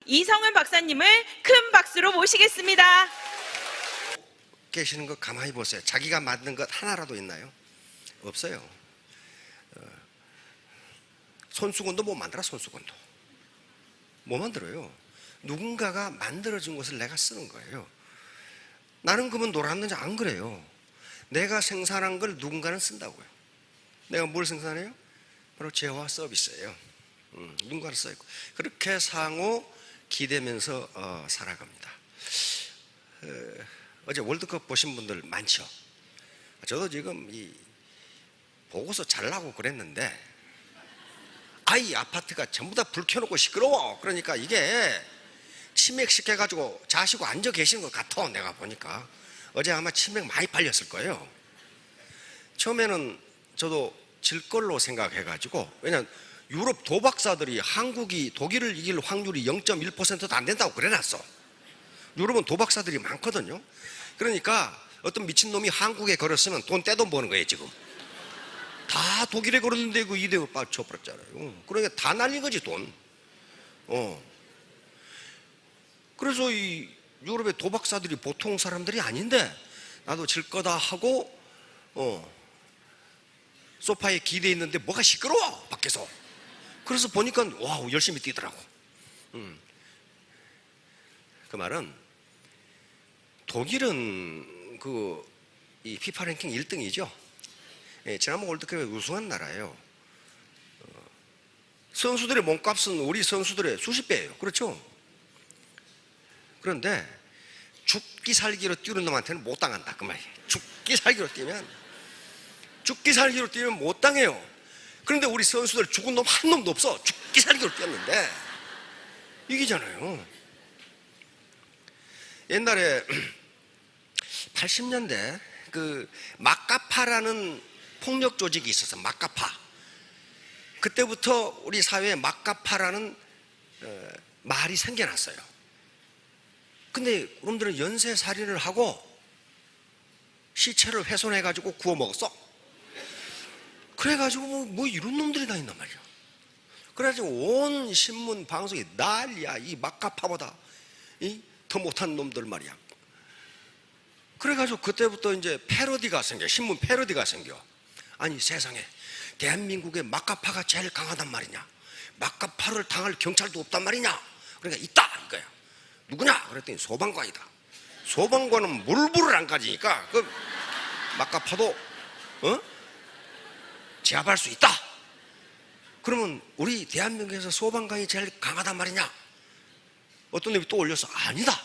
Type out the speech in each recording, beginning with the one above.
이성은 박사님을 큰 박수로 모시겠습니다. 계시는 거 가만히 보세요. 자기가 만든 것 하나라도 있나요? 없어요. 손수건도 못 만들어. 손수건도 못 만들어요. 누군가가 만들어준 것을 내가 쓰는 거예요. 나는 그러면 놀았는지 안 그래요. 내가 생산한 걸 누군가는 쓴다고요. 내가 뭘 생산해요? 바로 재화 서비스예요. 누군가는 써있고 그렇게 상호 기대면서 살아갑니다. 어제 월드컵 보신 분들 많죠? 저도 지금 이 보고서 잘라고 그랬는데 아이 아파트가 전부 다 불 켜놓고 시끄러워. 그러니까 이게 치맥시켜가지고 자시고 앉아 계시는 것 같아. 내가 보니까 어제 아마 치맥 많이 팔렸을 거예요. 처음에는 저도 질 걸로 생각해가지고, 왜냐면 유럽 도박사들이 한국이 독일을 이길 확률이 0.1%도 안 된다고 그래놨어. 유럽은 도박사들이 많거든요. 그러니까 어떤 미친놈이 한국에 걸었으면 돈 떼돈 버는 거예요. 지금 다 독일에 걸었는데 그 2대5 빠져버렸잖아요. 그러니까 다 날린 거지 돈. 그래서 이 유럽의 도박사들이 보통 사람들이 아닌데 나도 질 거다 하고 소파에 기대 있는데 뭐가 시끄러워 밖에서. 그래서 보니까 와 열심히 뛰더라고. 그 말은 독일은 이 피파 랭킹 1등이죠. 예, 지난번 월드컵에 우승한 나라예요. 선수들의 몸값은 우리 선수들의 수십 배예요. 그렇죠? 그런데 죽기 살기로 뛰는 놈한테는 못 당한다 그 말이에요. 죽기 살기로 뛰면 못 당해요. 그런데 우리 선수들 죽은 놈 한 놈도 없어. 죽기 살기로 뛰었는데 이기잖아요. 옛날에 80년대 그 마카파라는 폭력 조직이 있었어. 마카파. 그때부터 우리 사회에 마카파라는 말이 생겨났어요. 근데 여러분들은 연쇄살인을 하고 시체를 훼손해가지고 구워 먹었어. 그래가지고 뭐 이런 놈들이 다 있단 말이야. 그래가지고 온 신문 방송이 난리야. 이 마카파보다 더 못한 놈들 말이야. 그래가지고 그때부터 이제 패러디가 생겨. 신문 패러디가 생겨. 아니 세상에 대한민국의 마카파가 제일 강하단 말이냐, 마카파를 당할 경찰도 없단 말이냐. 그러니까 있다 이거야. 누구냐 그랬더니 소방관이다. 소방관은 물불을 안 가지니까 그 마카파도 제압할 수 있다. 그러면 우리 대한민국에서 소방관이 제일 강하단 말이냐. 어떤 놈이 또 올려서 아니다,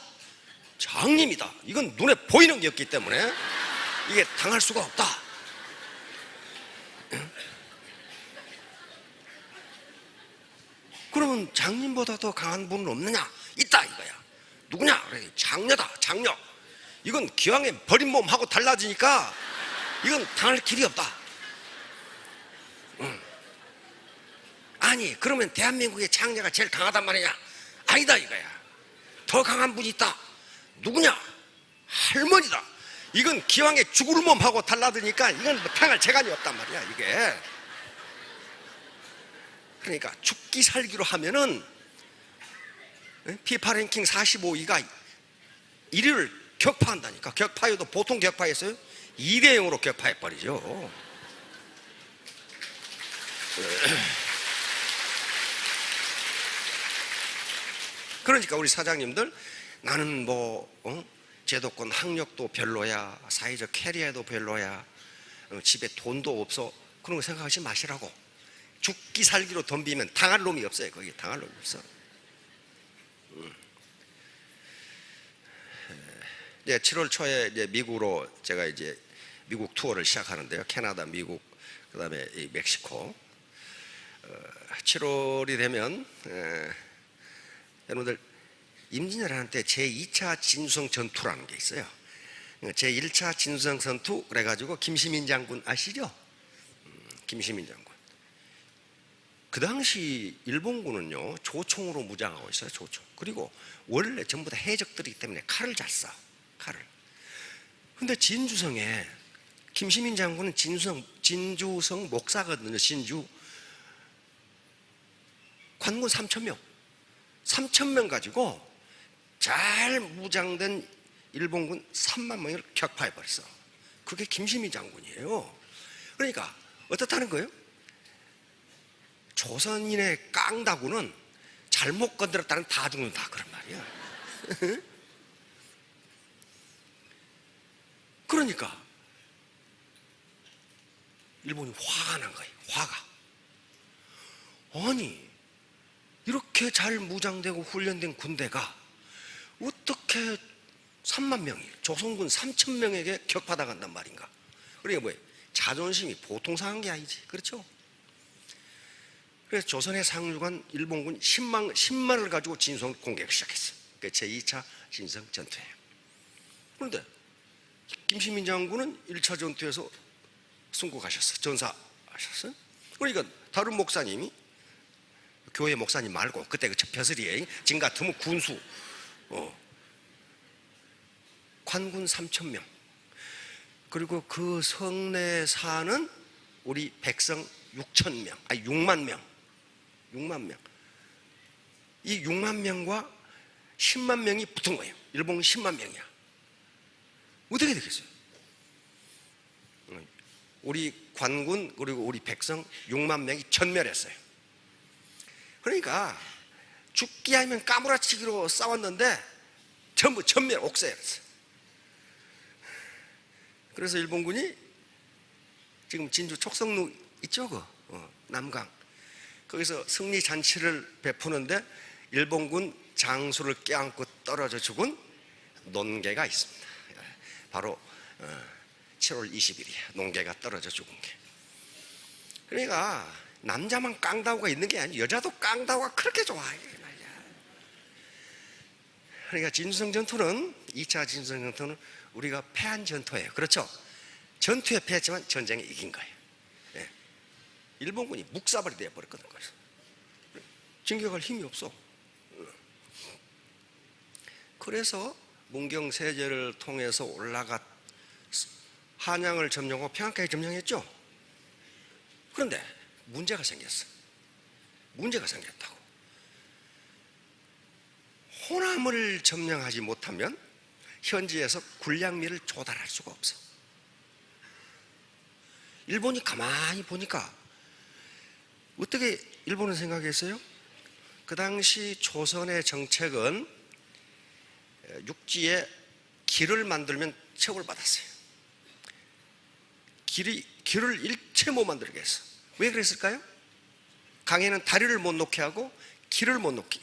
장님이다. 이건 눈에 보이는 게 없기 때문에 이게 당할 수가 없다. 그러면 장님보다 더 강한 분은 없느냐? 있다 이거야. 누구냐? 그래, 장녀다. 장녀. 이건 기왕에 버린 몸하고 달라지니까 이건 당할 길이 없다. 아니 그러면 대한민국의 장녀가 제일 강하단 말이냐? 아니다 이거야. 더 강한 분이 있다. 누구냐? 할머니다. 이건 기왕에 죽을 몸하고 달라드니까 이건 뭐 당할 재간이 없단 말이야 이게. 그러니까 죽기 살기로 하면은 피파 랭킹 45위가 1위를 격파한다니까. 격파해도 보통 격파했어요? 2대0으로 격파해버리죠. 그러니까 우리 사장님들 나는 제도권 학력도 별로야, 사회적 캐리어도 별로야, 집에 돈도 없어, 그런 거 생각하지 마시라고. 죽기 살기로 덤비면 당할 놈이 없어요. 거기 당할 놈이 없어. 이제 7월 초에 이제 미국으로 제가 이제 미국 투어를 시작하는데요. 캐나다, 미국, 그다음에 이 멕시코. 7월이 되면 여러분들 임진왜란때 제2차 진수성 전투라는 게 있어요. 제1차 진수성 전투 그래가지고 김시민 장군 아시죠? 김시민 장군. 그 당시 일본군은요 조총으로 무장하고 있어요. 조총. 그리고 원래 전부 다 해적들이기 때문에 칼을 잘 써. 칼을. 근데 진주성에 김시민 장군은 진주성 목사거든요. 진주 관군 3,000명. 3천 명 가지고 잘 무장된 일본군 3만 명을 격파해 버렸어. 그게 김시민 장군이에요. 그러니까 어떻다는 거예요? 조선인의 깡다구는 잘못 건드렸다는 다 죽는다 그런 말이야. 그러니까 일본이 화가 난 거예요. 화가. 아니 이렇게 잘 무장되고 훈련된 군대가 어떻게 3만 명이 조선군 3천 명에게 격파당한단 말인가? 그러니까 뭐예요? 자존심이 보통 상한 게 아니지. 그렇죠? 그래서 조선의 상륙한 일본군 10만을 가지고 진성 공격을 시작했어요. 그 제2차 진성 전투예요. 그런데 김시민 장군은 1차 전투에서 승복하셨어요. 전사하셨어요. 그러니까 다른 목사님이 교회 목사님 말고 그때 그 벼슬이에 지금 같으면 군수 관군 3천 명 그리고 그 성내에 사는 우리 백성 6천 명, 아니 6만 명, 6만 명. 이 6만 명과 10만 명이 붙은 거예요. 일본 10만 명이야. 어떻게 되겠어요? 우리 관군 그리고 우리 백성 6만 명이 전멸했어요. 그러니까 죽기 아니면 까무라치기로 싸웠는데 전부 전멸 옥새였어요. 그래서 일본군이 지금 진주 촉성루 있죠? 남강 거기서 승리 잔치를 베푸는데 일본군 장수를 껴안고 떨어져 죽은 논개가 있습니다. 바로 7월 20일이에요. 논개가 떨어져 죽은 게. 그러니까 남자만 깡다구가 있는 게 아니고 여자도 깡다구가 그렇게 좋아해. 그러니까 진수성 전투는 2차 진수성 전투는 우리가 패한 전투예요. 그렇죠? 전투에 패했지만 전쟁에 이긴 거예요. 예. 일본군이 묵사발이 되어버렸거든. 진격할 힘이 없어. 그래서 문경세제를 통해서 올라가 한양을 점령하고 평안까지 점령했죠. 그런데 문제가 생겼어. 문제가 생겼다고. 호남을 점령하지 못하면 현지에서 군량미를 조달할 수가 없어. 일본이 가만히 보니까 어떻게 일본은 생각했어요? 그 당시 조선의 정책은 육지에 길을 만들면 처벌받았어요. 길을 일체 못 만들게 했어. 왜 그랬을까요? 강에는 다리를 못 놓게 하고 길을 못 놓게,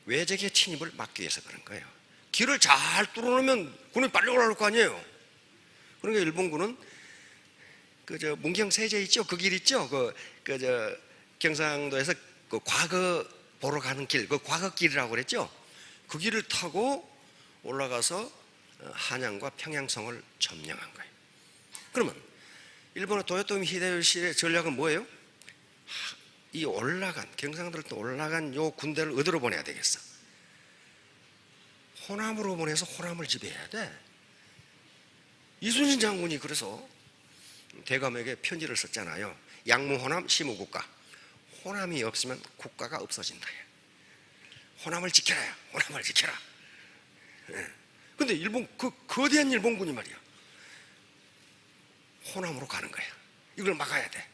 외적의 침입을 막기 위해서 그런 거예요. 길을 잘 뚫어놓으면 군이 빨리 올라올 거 아니에요. 그러니까 일본군은 그저 문경세제 있죠? 그 길 있죠? 그저 경상도에서 그 과거 보러 가는 길, 그 과거길이라고 그랬죠? 그 길을 타고 올라가서 한양과 평양성을 점령한 거예요. 그러면 일본의 도요토미 히데요시의 전략은 뭐예요? 이 경상도로 올라간 요 군대를 어디로 보내야 되겠어? 호남으로 보내서 호남을 지배해야 돼. 이순신 장군이 그래서 대감에게 편지를 썼잖아요. 양무호남 시무국가. 호남이 없으면 국가가 없어진다. 호남을 지켜라. 호남을 지켜라. 근데 일본 그 거대한 일본군이 말이야 호남으로 가는 거야. 이걸 막아야 돼.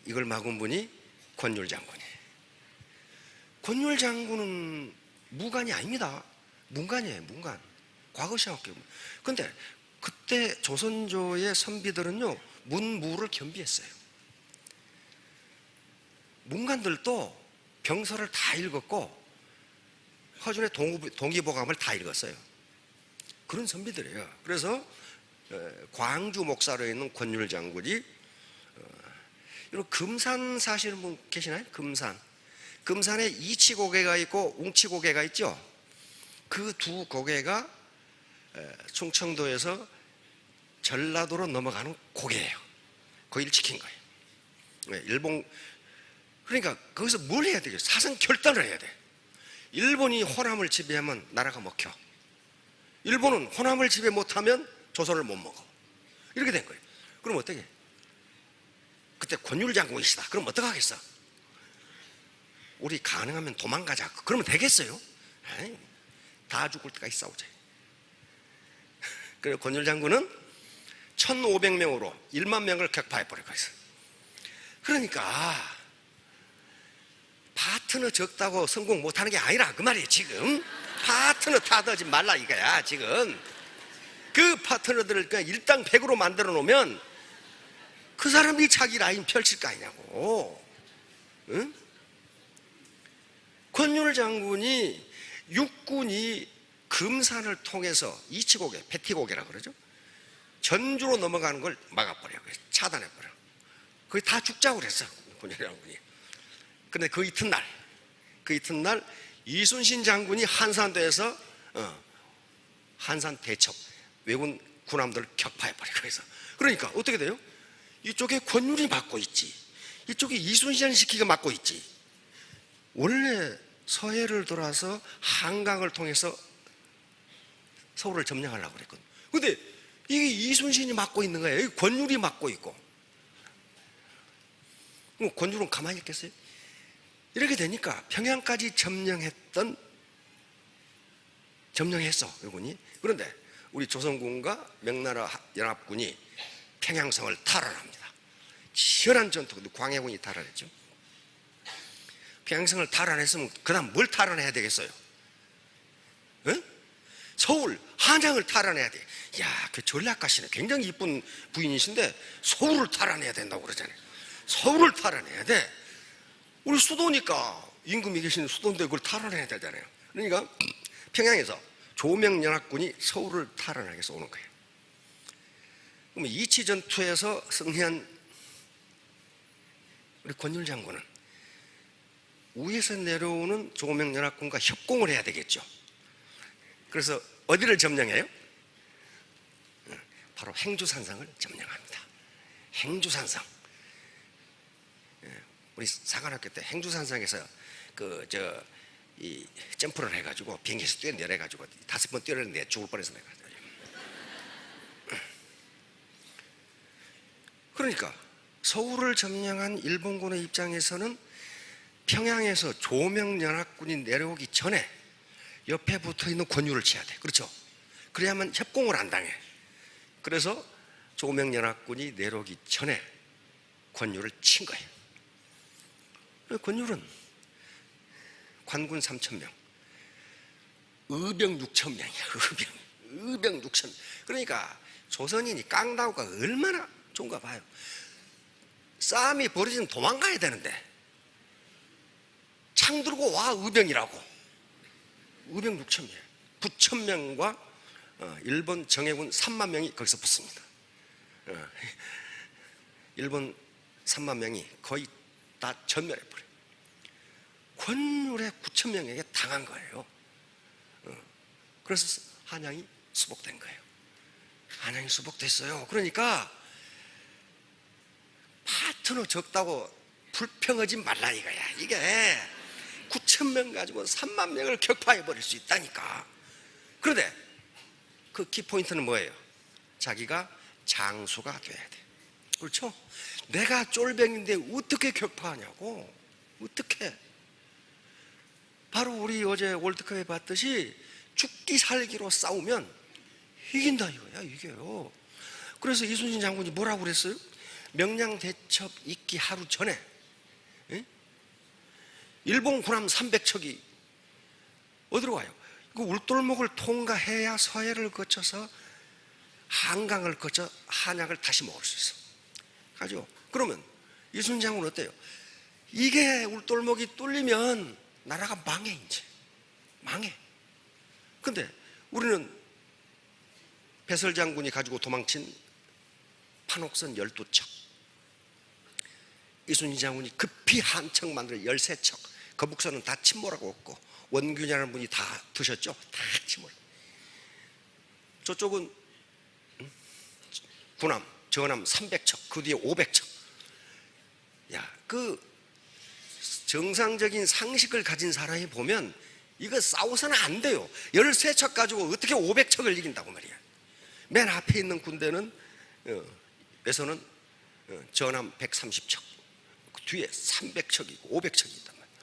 이걸 막은 분이 권율 장군이에요. 권율 장군은 무관이 아닙니다. 문관이에요. 문관. 과거 시학교. 근데 그때 조선조의 선비들은요 문무를 겸비했어요. 문관들도 병서를 다 읽었고 허준의 동기보감을 다 읽었어요. 그런 선비들이에요. 그래서 광주 목사로 있는 권율 장군이 이런 금산 사시는 분 계시나요? 금산에 이치고개가 있고 웅치고개가 있죠. 그 두 고개가 충청도에서 전라도로 넘어가는 고개예요. 거기를 지킨 거예요. 일본 그러니까 거기서 뭘 해야 되겠어요? 사상 결단을 해야 돼. 일본이 호남을 지배하면 나라가 먹혀. 일본은 호남을 지배 못하면 조선을 못 먹어. 이렇게 된 거예요. 그럼 어떻게? 그때 권율 장군이시다. 그럼 어떡하겠어? 우리 가능하면 도망가자. 그러면 되겠어요? 에이, 다 죽을 때까지 싸우자. 그래서 권율 장군은 1500명으로 1만 명을 격파해버리고 있어요. 그러니까 파트너 적다고 성공 못하는 게 아니라 그 말이에요. 지금 파트너 타더지 말라 이거야. 지금 그 파트너들을 그냥 일당백으로 만들어 놓으면 그 사람들이 자기 라인 펼칠 거 아니냐고. 응? 권율 장군이 육군이 금산을 통해서 이치고개, 패티고개라 그러죠. 전주로 넘어가는 걸 막아버려. 차단해버려. 거의 다 죽자고 그랬어, 권율 장군이. 근데 그 이튿날 이순신 장군이 한산도에서 한산 대첩 왜군 군함들을 격파해버리고 해서, 그러니까 어떻게 돼요? 이쪽에 권율이 맡고 있지, 이쪽에 이순신 시키가 맡고 있지. 원래 서해를 돌아서 한강을 통해서 서울을 점령하려고 그랬거든. 근데 이게 이순신이 맡고 있는 거예요. 여기 권율이 맡고 있고. 그럼 권율은 가만히 있겠어요? 이렇게 되니까 평양까지 점령했어, 일본이. 그런데 우리 조선군과 명나라 연합군이 평양성을 탈환합니다. 치열한 전투, 광해군이 탈환했죠. 평양성을 탈환했으면 그 다음 뭘 탈환해야 되겠어요? 응? 서울, 한양을 탈환해야 돼. 야, 그 전략가시네. 굉장히 이쁜 부인이신데 서울을 탈환해야 된다고 그러잖아요. 서울을 탈환해야 돼. 우리 수도니까 임금이 계신 수도인데 그걸 탈환해야 되잖아요. 그러니까 평양에서 조명연합군이 서울을 탈환하기 위해서 오는 거예요. 그러면 이치전투에서 승리한 우리 권율 장군은 위에서 내려오는 조명연합군과 협공을 해야 되겠죠. 그래서 어디를 점령해요? 바로 행주산성을 점령합니다. 행주산성. 우리 사관학교 때 행주산성에서 이 점프를 해가지고 비행기에서 뛰어내려가지고 5번 뛰어내렸는데 죽을 뻔해서 내가. 그러니까 서울을 점령한 일본군의 입장에서는 평양에서 조명연합군이 내려오기 전에 옆에 붙어있는 권율을 쳐야 돼. 그렇죠? 그래야만 협공을 안 당해. 그래서 조명연합군이 내려오기 전에 권율을 친 거예요. 권율은 관군 3,000명, 의병 6,000명이야. 의병 6,000명. 그러니까 조선인이 깡다구가 얼마나 좋은가 봐요. 싸움이 벌어지면 도망가야 되는데 창 들고 와. 의병이라고. 의병 6,000명, 9,000명과 일본 정예군 3만 명이 거기서 붙습니다. 일본 3만 명이 거의 다 전멸해버려요. 권율의 9,000명에게 당한 거예요. 그래서 한양이 수복된 거예요. 한양이 수복됐어요. 그러니까 파트너 적다고 불평하지 말라 이거야. 이게 9,000명 가지고 3만 명을 격파해버릴 수 있다니까. 그런데 그 키포인트는 뭐예요? 자기가 장수가 돼야 돼. 그렇죠? 내가 쫄병인데 어떻게 격파하냐고. 어떻게? 바로 우리 어제 월드컵에 봤듯이 죽기 살기로 싸우면 이긴다 이거야. 이게요. 그래서 이순신 장군이 뭐라고 그랬어요? 명량대첩 있기 하루 전에 일본 군함 300척이 어디로 가요? 그 울돌목을 통과해야 서해를 거쳐서 한강을 거쳐 한양을 다시 먹을 수 있어. 가죠. 그러면 이순신 장군은 어때요? 이게 울돌목이 뚫리면 나라가 망해. 이제 망해. 근데 우리는 배설 장군이 가지고 도망친 판옥선 12척, 이순신 장군이 급히 한 척 만들어 13척, 거북선은 다 침몰하고 없고 원균이라는 분이 다 드셨죠? 다 침몰. 저쪽은 군함, 전함 300척, 그 뒤에 500척. 야, 그 정상적인 상식을 가진 사람이 보면 이거 싸워서는 안 돼요. 13척 가지고 어떻게 500척을 이긴다고 말이야. 맨 앞에 있는 군대는 에서는 전함 130척, 그 뒤에 300척이고 500척이 있단 말이에요.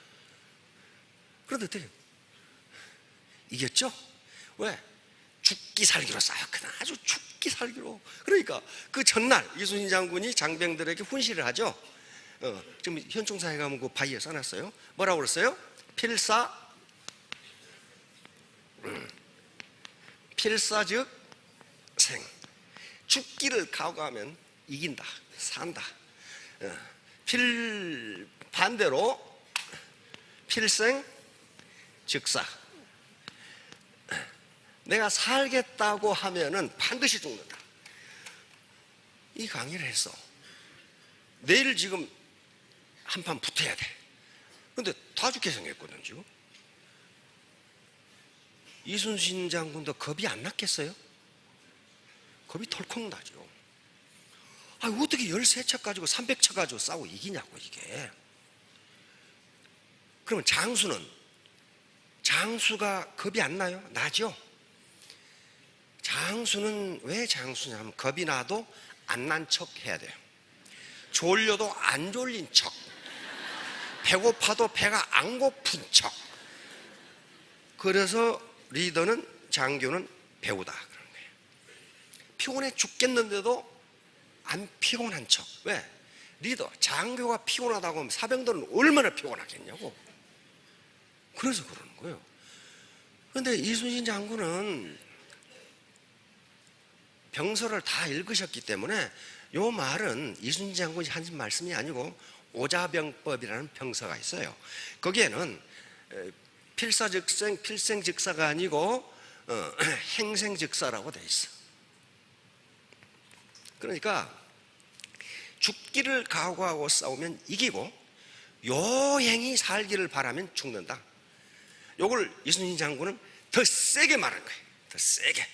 그런데 어때요? 이겼죠? 왜? 죽기 살기로 싸웠거든. 아주 죽기 살기로. 그러니까 그 전날 이순신 장군이 장병들에게 훈시를 하죠. 지금 현충사에 가면 그 바위에 써놨어요. 뭐라고 그랬어요? 필사 즉 생. 죽기를 각오하면 이긴다, 산다. 반대로 필생 즉사. 내가 살겠다고 하면은 반드시 죽는다. 이 강의를 했어. 내일 지금 한판 붙어야 돼. 근데 다 죽게 생겼거든 지금. 이순신 장군도 겁이 안 났겠어요? 겁이 덜컥 나죠. 어떻게 13척 가지고 300척 가지고 싸우고 이기냐고 이게. 그러면 장수가 겁이 안 나요? 나죠. 장수는 왜 장수냐면 겁이 나도 안 난 척 해야 돼요. 졸려도 안 졸린 척, 배고파도 배가 안 고픈 척. 그래서 리더는, 장교는 배우다 그런 거예요. 피곤해 죽겠는데도 안 피곤한 척. 왜? 리더, 장교가 피곤하다고 하면 사병들은 얼마나 피곤하겠냐고. 그래서 그러는 거예요. 그런데 이순신 장군은 병서를 다 읽으셨기 때문에 요 말은 이순신 장군이 하신 말씀이 아니고 오자병법이라는 병서가 있어요. 거기에는 필사즉생, 필생즉사가 아니고 행생즉사라고 돼 있어. 그러니까 죽기를 각오하고 싸우면 이기고 요행히 살기를 바라면 죽는다. 요걸 이순신 장군은 더 세게 말한 거예요. 더 세게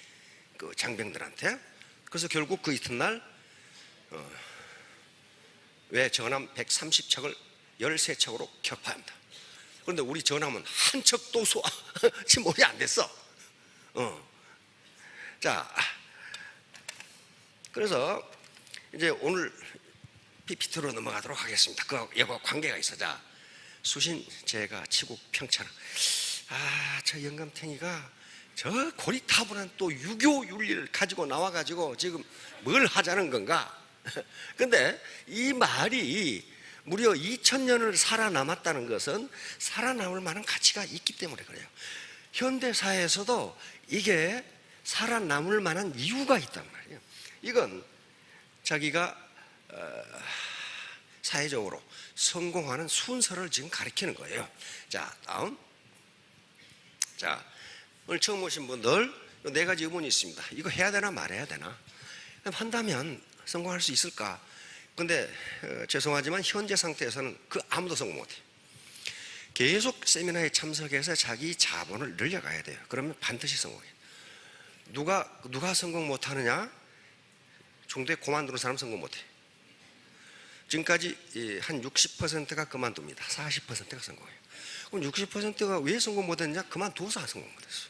그 장병들한테. 그래서 결국 그 이튿날 왜 전함 130척을 13척으로 격파합니다. 그런데 우리 전함은 한 척도 쏘아 지금 머리 안 됐어. 자, 그래서 이제 오늘 PPT로 넘어가도록 하겠습니다. 그와 관계가 있어. 자, 수신 제가 치국 평창. 저 영감탱이가 저 고리타분한 또 유교 윤리를 가지고 나와가지고 지금 뭘 하자는 건가? 근데 이 말이 무려 2000년을 살아남았다는 것은 살아남을 만한 가치가 있기 때문에 그래요. 현대사에서도 이게 살아남을 만한 이유가 있단 말이에요. 이건 자기가 사회적으로 성공하는 순서를 지금 가리키는 거예요. 자, 다음. 자, 오늘 처음 오신 분들 4가지 의문이 있습니다. 이거 해야 되나 말해야 되나? 한다면 성공할 수 있을까? 근데 죄송하지만 현재 상태에서는 아무도 성공 못해요. 계속 세미나에 참석해서 자기 자본을 늘려가야 돼요. 그러면 반드시 성공해요. 누가 성공 못하느냐? 중도에 그만두는 사람 성공 못해. 지금까지 한 60%가 그만둡니다. 40%가 성공해요. 그럼 60%가 왜 성공 못했느냐? 그만두어서 성공 못했어.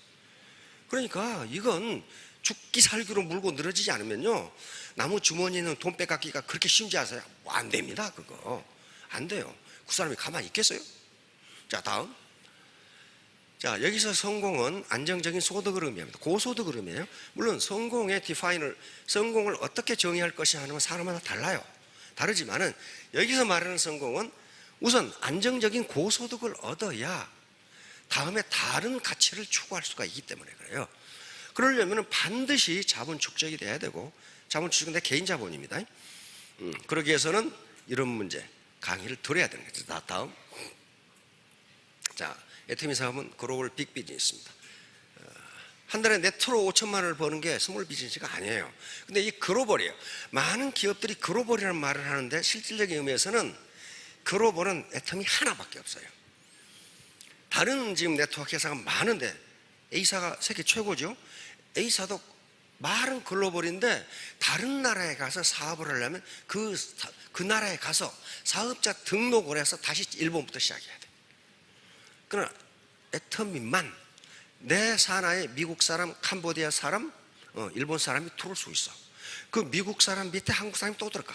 그러니까 이건 죽기 살기로 물고 늘어지지 않으면요, 나무 주머니에 있는 돈 빼앗기가 그렇게 쉬운지 아세요? 안 됩니다. 그거 안 돼요. 그 사람이 가만히 있겠어요? 자, 다음. 자, 여기서 성공은 안정적인 소득을 의미합니다. 고소득을 의미해요. 물론 성공의 성공을 어떻게 정의할 것이 하는 건 사람마다 달라요. 다르지만은 여기서 말하는 성공은 우선 안정적인 고소득을 얻어야 다음에 다른 가치를 추구할 수가 있기 때문에 그래요. 그러려면 반드시 자본 축적이 돼야 되고, 자본 축적은 내 개인 자본입니다. 그러기 위해서는 이런 문제 강의를 들어야 되는 거죠. 다음. 자, 애터미 사업은 글로벌 빅 비즈니스입니다. 한 달에 네트로 5천만 원을 버는 게 스몰 비즈니스가 아니에요. 근데 이 글로벌이에요. 많은 기업들이 글로벌이라는 말을 하는데 실질적인 의미에서는 글로벌은 애터미 하나밖에 없어요. 다른 지금 네트워크 회사가 많은데 A사가 세계 최고죠. A사도 말은 글로벌인데 다른 나라에 가서 사업을 하려면 그 나라에 가서 사업자 등록을 해서 다시 일본부터 시작해야 돼. 그러나 애터미만 내 산하에 미국 사람, 캄보디아 사람, 일본 사람이 들어올 수 있어. 그 미국 사람 밑에 한국 사람이 또 들어가.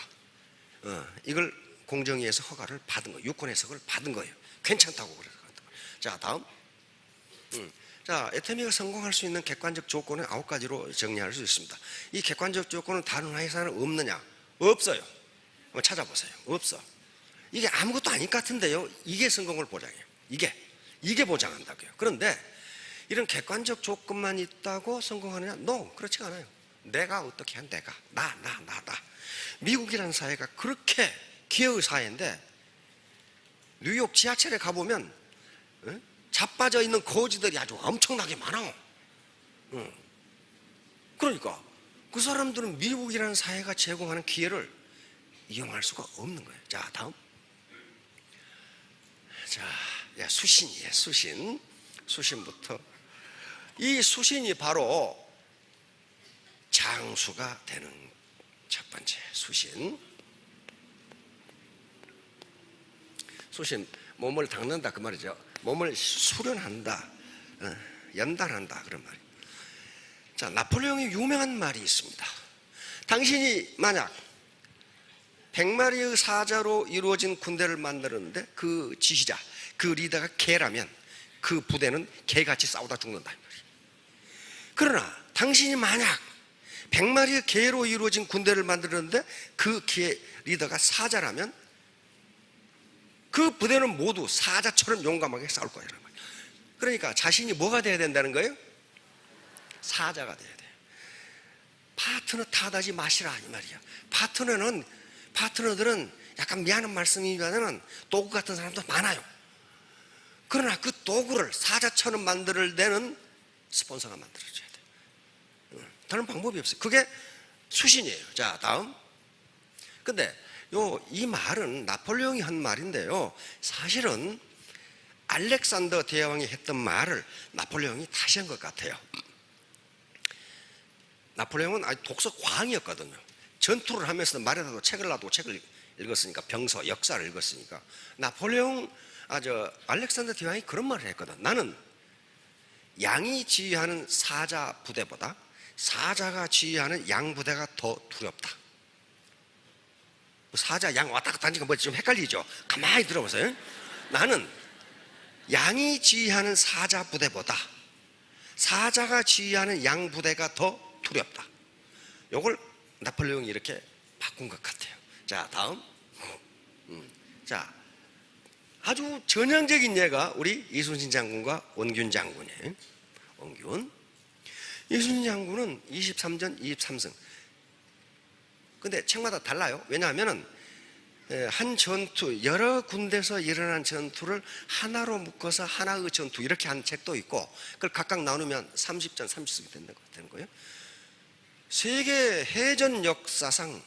이걸 공정위에서 허가를 받은 거예요. 유권 해석을 받은 거예요. 괜찮다고 그래서. 자, 다음. 자, 애터미가 성공할 수 있는 객관적 조건은 9가지로 정리할 수 있습니다. 이 객관적 조건은 다른 회사는 없느냐? 없어요. 한번 찾아보세요. 없어. 이게 아무것도 아닐 것 같은데요. 이게 성공을 보장해요. 이게 보장한다고요. 그런데 이런 객관적 조건만 있다고 성공하느냐? No, 그렇지가 않아요. 내가 어떻게 한 내가 나. 미국이라는 사회가 그렇게 기회의 사회인데 뉴욕 지하철에 가보면 자빠져 있는 거지들이 아주 엄청나게 많아. 그러니까 그 사람들은 미국이라는 사회가 제공하는 기회를 이용할 수가 없는 거예요. 자, 다음. 자, 수신이에요. 수신부터. 이 수신이 바로 장수가 되는 첫 번째 수신. 몸을 닦는다 그 말이죠. 몸을 수련한다, 연단한다 그런 말이에요. 자, 나폴레옹이 유명한 말이 있습니다. 당신이 만약 100마리의 사자로 이루어진 군대를 만들었는데 그 지휘자, 그 리더가 개라면 그 부대는 개같이 싸우다 죽는다. 그러나 당신이 만약 100마리의 개로 이루어진 군대를 만들었는데 그 개 리더가 사자라면 그 부대는 모두 사자처럼 용감하게 싸울 거예요. 그러니까 자신이 뭐가 돼야 된다는 거예요? 사자가 돼야 돼요. 파트너 탓하지 마시라 이 말이야. 파트너들은 약간 미안한 말씀이지만은 도구 같은 사람도 많아요. 그러나 그 도구를 사자처럼 만들어내는 스폰서가 만들어줘야 돼요. 다른 방법이 없어요. 그게 수신이에요. 자, 다음. 근데 이 말은 나폴레옹이 한 말인데요. 사실은 알렉산더 대왕이 했던 말을 나폴레옹이 다시 한 것 같아요. 나폴레옹은 아주 독서 광이었거든요. 전투를 하면서 말에다도 책을 놔두고 책을 읽었으니까, 병서, 역사를 읽었으니까. 알렉산더 대왕이 그런 말을 했거든. 나는 양이 지휘하는 사자 부대보다 사자가 지휘하는 양 부대가 더 두렵다. 사자, 양 왔다 갔다 하니까 뭐 좀 헷갈리죠? 가만히 들어보세요. 나는 양이 지휘하는 사자 부대보다 사자가 지휘하는 양 부대가 더 두렵다. 이걸 나폴레옹이 이렇게 바꾼 것 같아요. 자, 다음. 자, 아주 전형적인 예가 우리 이순신 장군과 원균 장군이에요. 원균. 이순신 장군은 23전 23승. 근데 책마다 달라요. 왜냐하면은 한 전투, 여러 군데서 일어난 전투를 하나로 묶어서 하나의 전투 이렇게 한 책도 있고, 그걸 각각 나누면 30전 30승이 되는 거예요. 세계 해전 역사상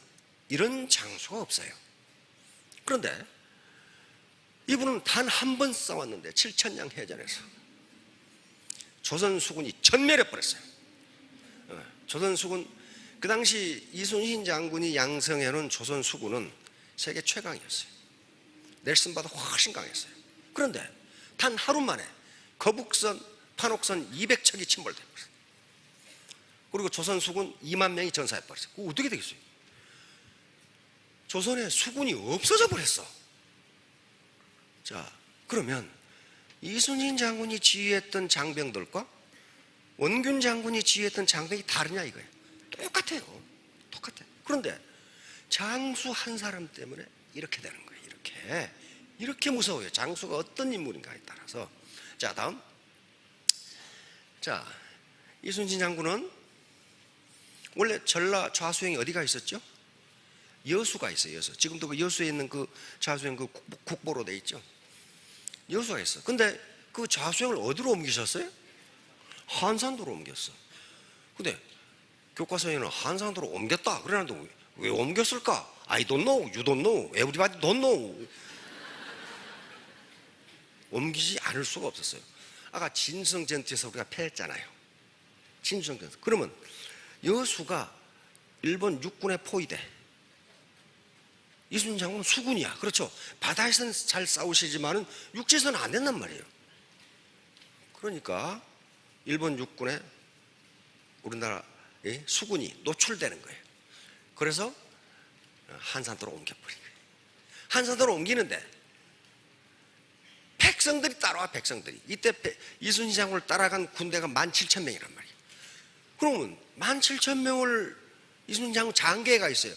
이런 장수가 없어요. 그런데 이분은 단 한 번 싸웠는데 7천량 해전에서 조선 수군이 전멸해 버렸어요. 조선 수군, 그 당시 이순신 장군이 양성해놓은 조선 수군은 세계 최강이었어요. 넬슨보다 훨씬 강했어요. 그런데 단 하루 만에 거북선, 판옥선 200척이 침몰돼 버렸어요. 그리고 조선 수군 2만 명이 전사해 버렸어요. 그거 어떻게 되겠어요? 조선에 수군이 없어져 버렸어. 자, 그러면 이순신 장군이 지휘했던 장병들과 원균 장군이 지휘했던 장병이 다르냐 이거예요. 똑같아요. 그런데 장수 한 사람 때문에 이렇게 되는 거예요. 이렇게 무서워요. 장수가 어떤 인물인가에 따라서. 자, 다음. 자, 이순신 장군은 원래 전라 좌수영이 어디가 있었죠? 여수가 있어요. 여수. 지금도 그 여수에 있는 그 좌수영 그 국보로 돼 있죠. 여수가 있어. 근데 그 좌수영을 어디로 옮기셨어요? 한산도로 옮겼어. 근데 교과서에는 한산도로 옮겼다 그러는데 왜 옮겼을까? I don't know, you don't know, everybody don't know. 옮기지 않을 수가 없었어요. 아까 진성전투에서 우리가 패했잖아요. 진성전투. 그러면 여수가 일본 육군의 포위대, 이순신 장군은 수군이야. 그렇죠. 바다에서는 잘 싸우시지만은 육지에서는 안 된단 말이에요. 그러니까 일본 육군에 우리나라의 수군이 노출되는 거예요. 그래서 한산도로 옮겨버린 거예요. 한산도로 옮기는데 백성들이 따라와. 백성들이 이때 이순신 장군을 따라간 군대가 17,000명이란 말이에요. 그러면 17,000명을 이순신 장군 장계가 있어요.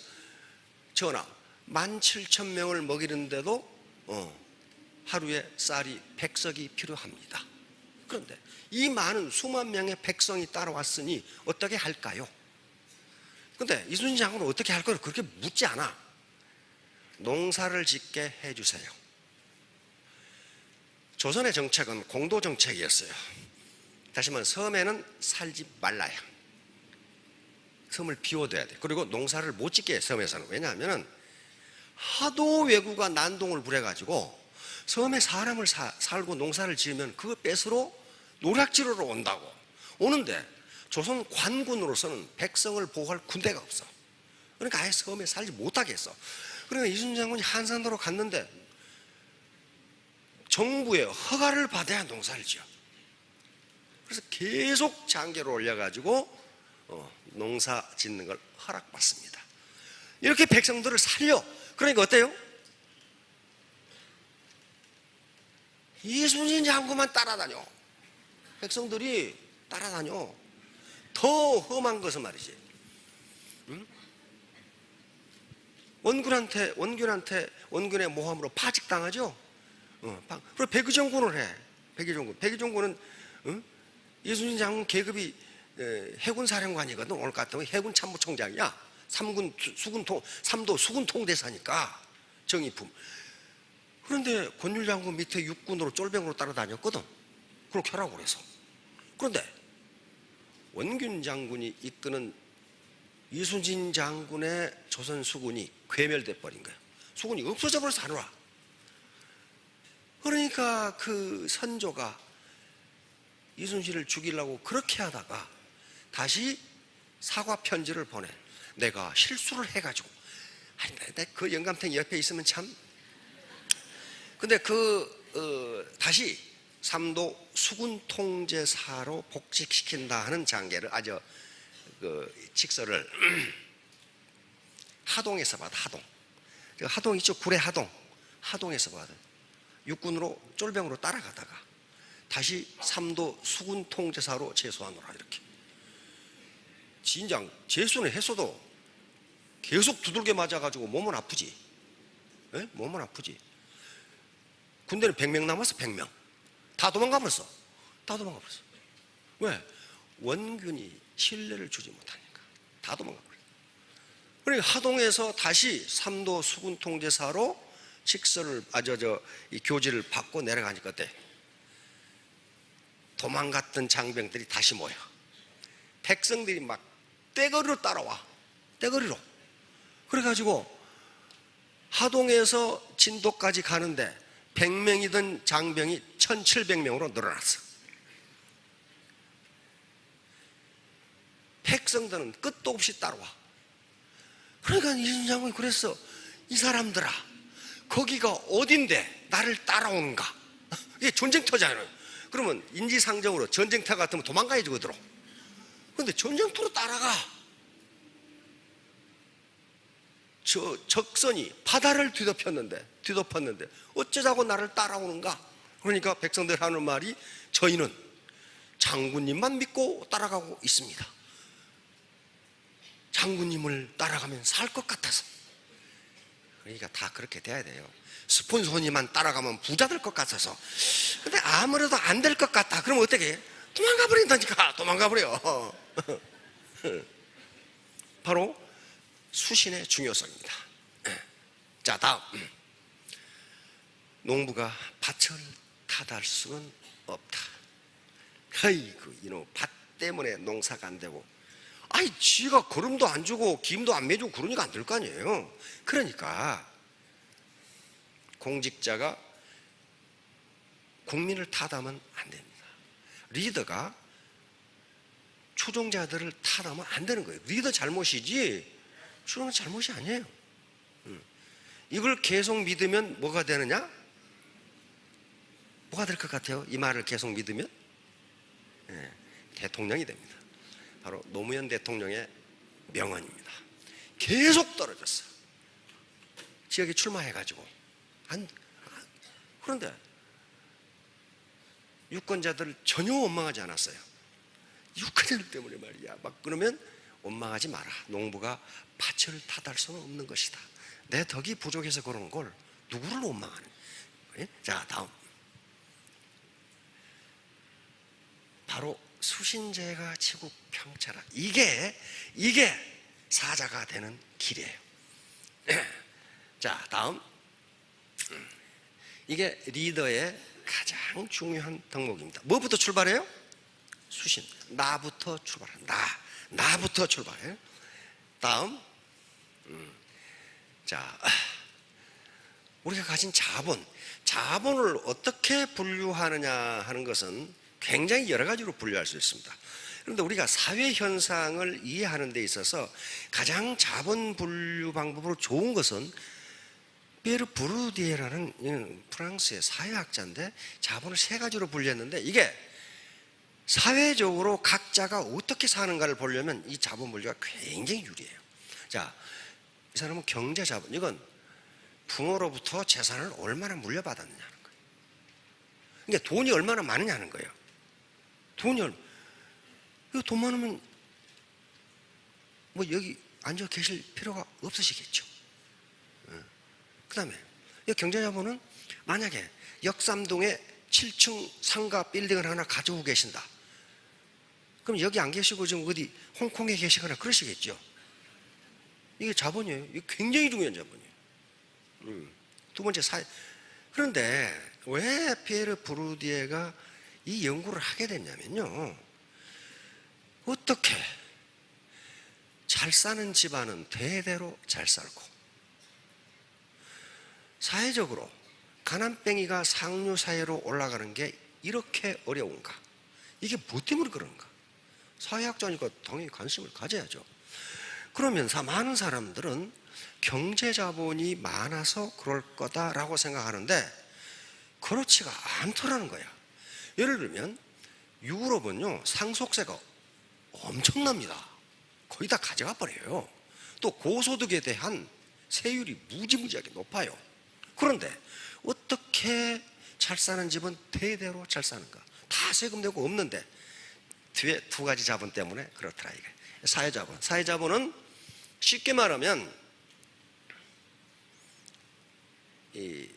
전하, 17,000명을 먹이는데도 하루에 쌀이 100석이 필요합니다. 그런데 이 많은 수만 명의 백성이 따라왔으니 어떻게 할까요? 근데 이순신 장군은 어떻게 할 거를 그렇게 묻지 않아. 농사를 짓게 해주세요. 조선의 정책은 공도 정책이었어요. 다시 말하면 섬에는 살지 말라요. 섬을 비워둬야 돼. 그리고 농사를 못 짓게 해, 섬에서는. 왜냐하면 하도 왜구가 난동을 부려가지고 섬에 사람을 살고 농사를 지으면 그거 뺏으러 노략지르러 온다고. 오는데 조선 관군으로서는 백성을 보호할 군대가 없어. 그러니까 아예 섬에 살지 못하게 했어. 그러니까 이순신 장군이 한산도로 갔는데 정부의 허가를 받아야 농사를 지어. 그래서 계속 장계를 올려가지고 농사 짓는 걸 허락받습니다. 이렇게 백성들을 살려. 그러니까 어때요? 이순신 장군만 따라다녀. 백성들이 따라다녀. 더 험한 것은 말이지, 응? 원균의 모함으로 파직당하죠. 그리고 백의종군을 해. 백의종군은 이순신 장군 계급이 해군 사령관이거든. 오늘 같으면 해군 참모총장이야. 3도 수군 통대사니까 정의품. 그런데 권율 장군 밑에 육군으로 쫄병으로 따라다녔거든. 그렇게 하라고 그래서. 그런데 원균 장군이 이끄는 이순신 장군의 조선 수군이 괴멸돼 버린 거예요. 수군이 없어져 버려서 하느라. 그러니까 그 선조가 이순신을 죽이려고 그렇게 하다가 다시 사과 편지를 보내. 내가 실수를 해가지고. 그 영감탱이 옆에 있으면 참. 근데 다시 삼도 수군 통제사로 복직시킨다 하는 장계를 직서를 하동에서 받아. 하동 있죠. 구례 하동에서 받아. 육군으로 쫄병으로 따라가다가 다시 삼도 수군 통제사로 제소하노라. 이렇게. 진작 제수는 했어도 계속 두들겨 맞아가지고 몸은 아프지. 네? 몸은 아프지. 군대는 100명 남았어. 100명 다 도망가버렸어. 왜? 원균이 신뢰를 주지 못하니까 다 도망가버렸어. 그러니까 하동에서 다시 삼도 수군 통제사로 직서를 이 교지를 받고 내려가니까 어때? 도망갔던 장병들이 다시 모여. 백성들이 막 떼거리로 따라와. 떼거리로. 그래가지고 하동에서 진도까지 가는데 100명이던 장병이 1700명으로 늘어났어. 백성들은 끝도 없이 따라와. 그러니까 이순신 장군이 그랬어. 이 사람들아, 거기가 어딘데 나를 따라오는가? 이게 전쟁터잖아요. 그러면 인지상정으로 전쟁터 같으면 도망가야지 그대로. 그런데 전쟁터로 따라가. 저 적선이 바다를 뒤덮었는데 어쩌자고 나를 따라오는가? 그러니까 백성들 하는 말이, 저희는 장군님만 믿고 따라가고 있습니다. 장군님을 따라가면 살 것 같아서. 그러니까 다 그렇게 돼야 돼요. 스폰서님만 따라가면 부자 될 것 같아서. 근데 아무래도 안 될 것 같다. 그러면 어떻게 해? 도망가 버린다니까. 도망가 버려. 바로 수신의 중요성입니다. 자, 다음. 농부가 밭을 탓할 수는 없다. 아이고, 이놈 밭 때문에 농사가 안 되고, 지가 거름도 안 주고 김도 안 매주고 그러니까 안 될 거 아니에요. 그러니까 공직자가 국민을 탓하면 안 됩니다. 리더가 추종자들을 탓하면 안 되는 거예요. 리더 잘못이지 추종자 잘못이 아니에요. 이걸 계속 믿으면 뭐가 되느냐? 뭐가 될 것 같아요? 이 말을 계속 믿으면? 대통령이 됩니다. 바로 노무현 대통령의 명언입니다. 계속 떨어졌어. 지역에 출마해가지고 그런데 유권자들 전혀 원망하지 않았어요. 유권자들 때문에 말이야. 막 그러면 원망하지 마라. 농부가 밭을 탓할 수는 없는 것이다. 내 덕이 부족해서 그런 걸 누구를 원망하는? 자, 다음. 바로 수신제가 치고 평차라. 이게 사자가 되는 길이에요. 자, 다음. 이게 리더의 가장 중요한 덕목입니다. 뭐부터 출발해요? 수신. 나부터 출발한다. 나부터 출발해. 다음. 자, 우리가 가진 자본을 어떻게 분류하느냐 하는 것은 굉장히 여러 가지로 분류할 수 있습니다. 그런데 우리가 사회 현상을 이해하는 데 있어서 가장 자본 분류 방법으로 좋은 것은 피에르 부르디에라는 프랑스의 사회학자인데 자본을 세 가지로 분류했는데 이게 사회적으로 각자가 어떻게 사는가를 보려면 이 자본 분류가 굉장히 유리해요. 자, 이 사람은 경제 자본, 이건 부모로부터 재산을 얼마나 물려받았느냐는 거예요. 그러니까 돈이 얼마나 많으냐는 거예요. 이거 돈 많으면 뭐 여기 앉아 계실 필요가 없으시겠죠. 그 다음에 경제자본은 만약에 역삼동에 7층 상가 빌딩을 하나 가지고 계신다. 그럼 여기 안 계시고 지금 어디 홍콩에 계시거나 그러시겠죠. 이게 자본이에요. 이게 굉장히 중요한 자본이에요. 두 번째 그런데 왜 피에르 부르디에가 이 연구를 하게 됐냐면요. 어떻게 잘 사는 집안은 대대로 잘 살고 사회적으로 가난뱅이가 상류사회로 올라가는 게 이렇게 어려운가? 이게 뭐 때문에 그런가? 사회학자니까 당연히 관심을 가져야죠. 그러면서 많은 사람들은 경제자본이 많아서 그럴 거다라고 생각하는데 그렇지가 않더라는 거야. 예를 들면 유럽은요 상속세가 엄청납니다. 거의 다 가져가 버려요. 또 고소득에 대한 세율이 무지무지하게 높아요. 그런데 어떻게 잘 사는 집은 대대로 잘 사는가? 다 세금 내고 없는데 뒤에 두 가지 자본 때문에 그렇더라 이게. 사회자본은 쉽게 말하면 이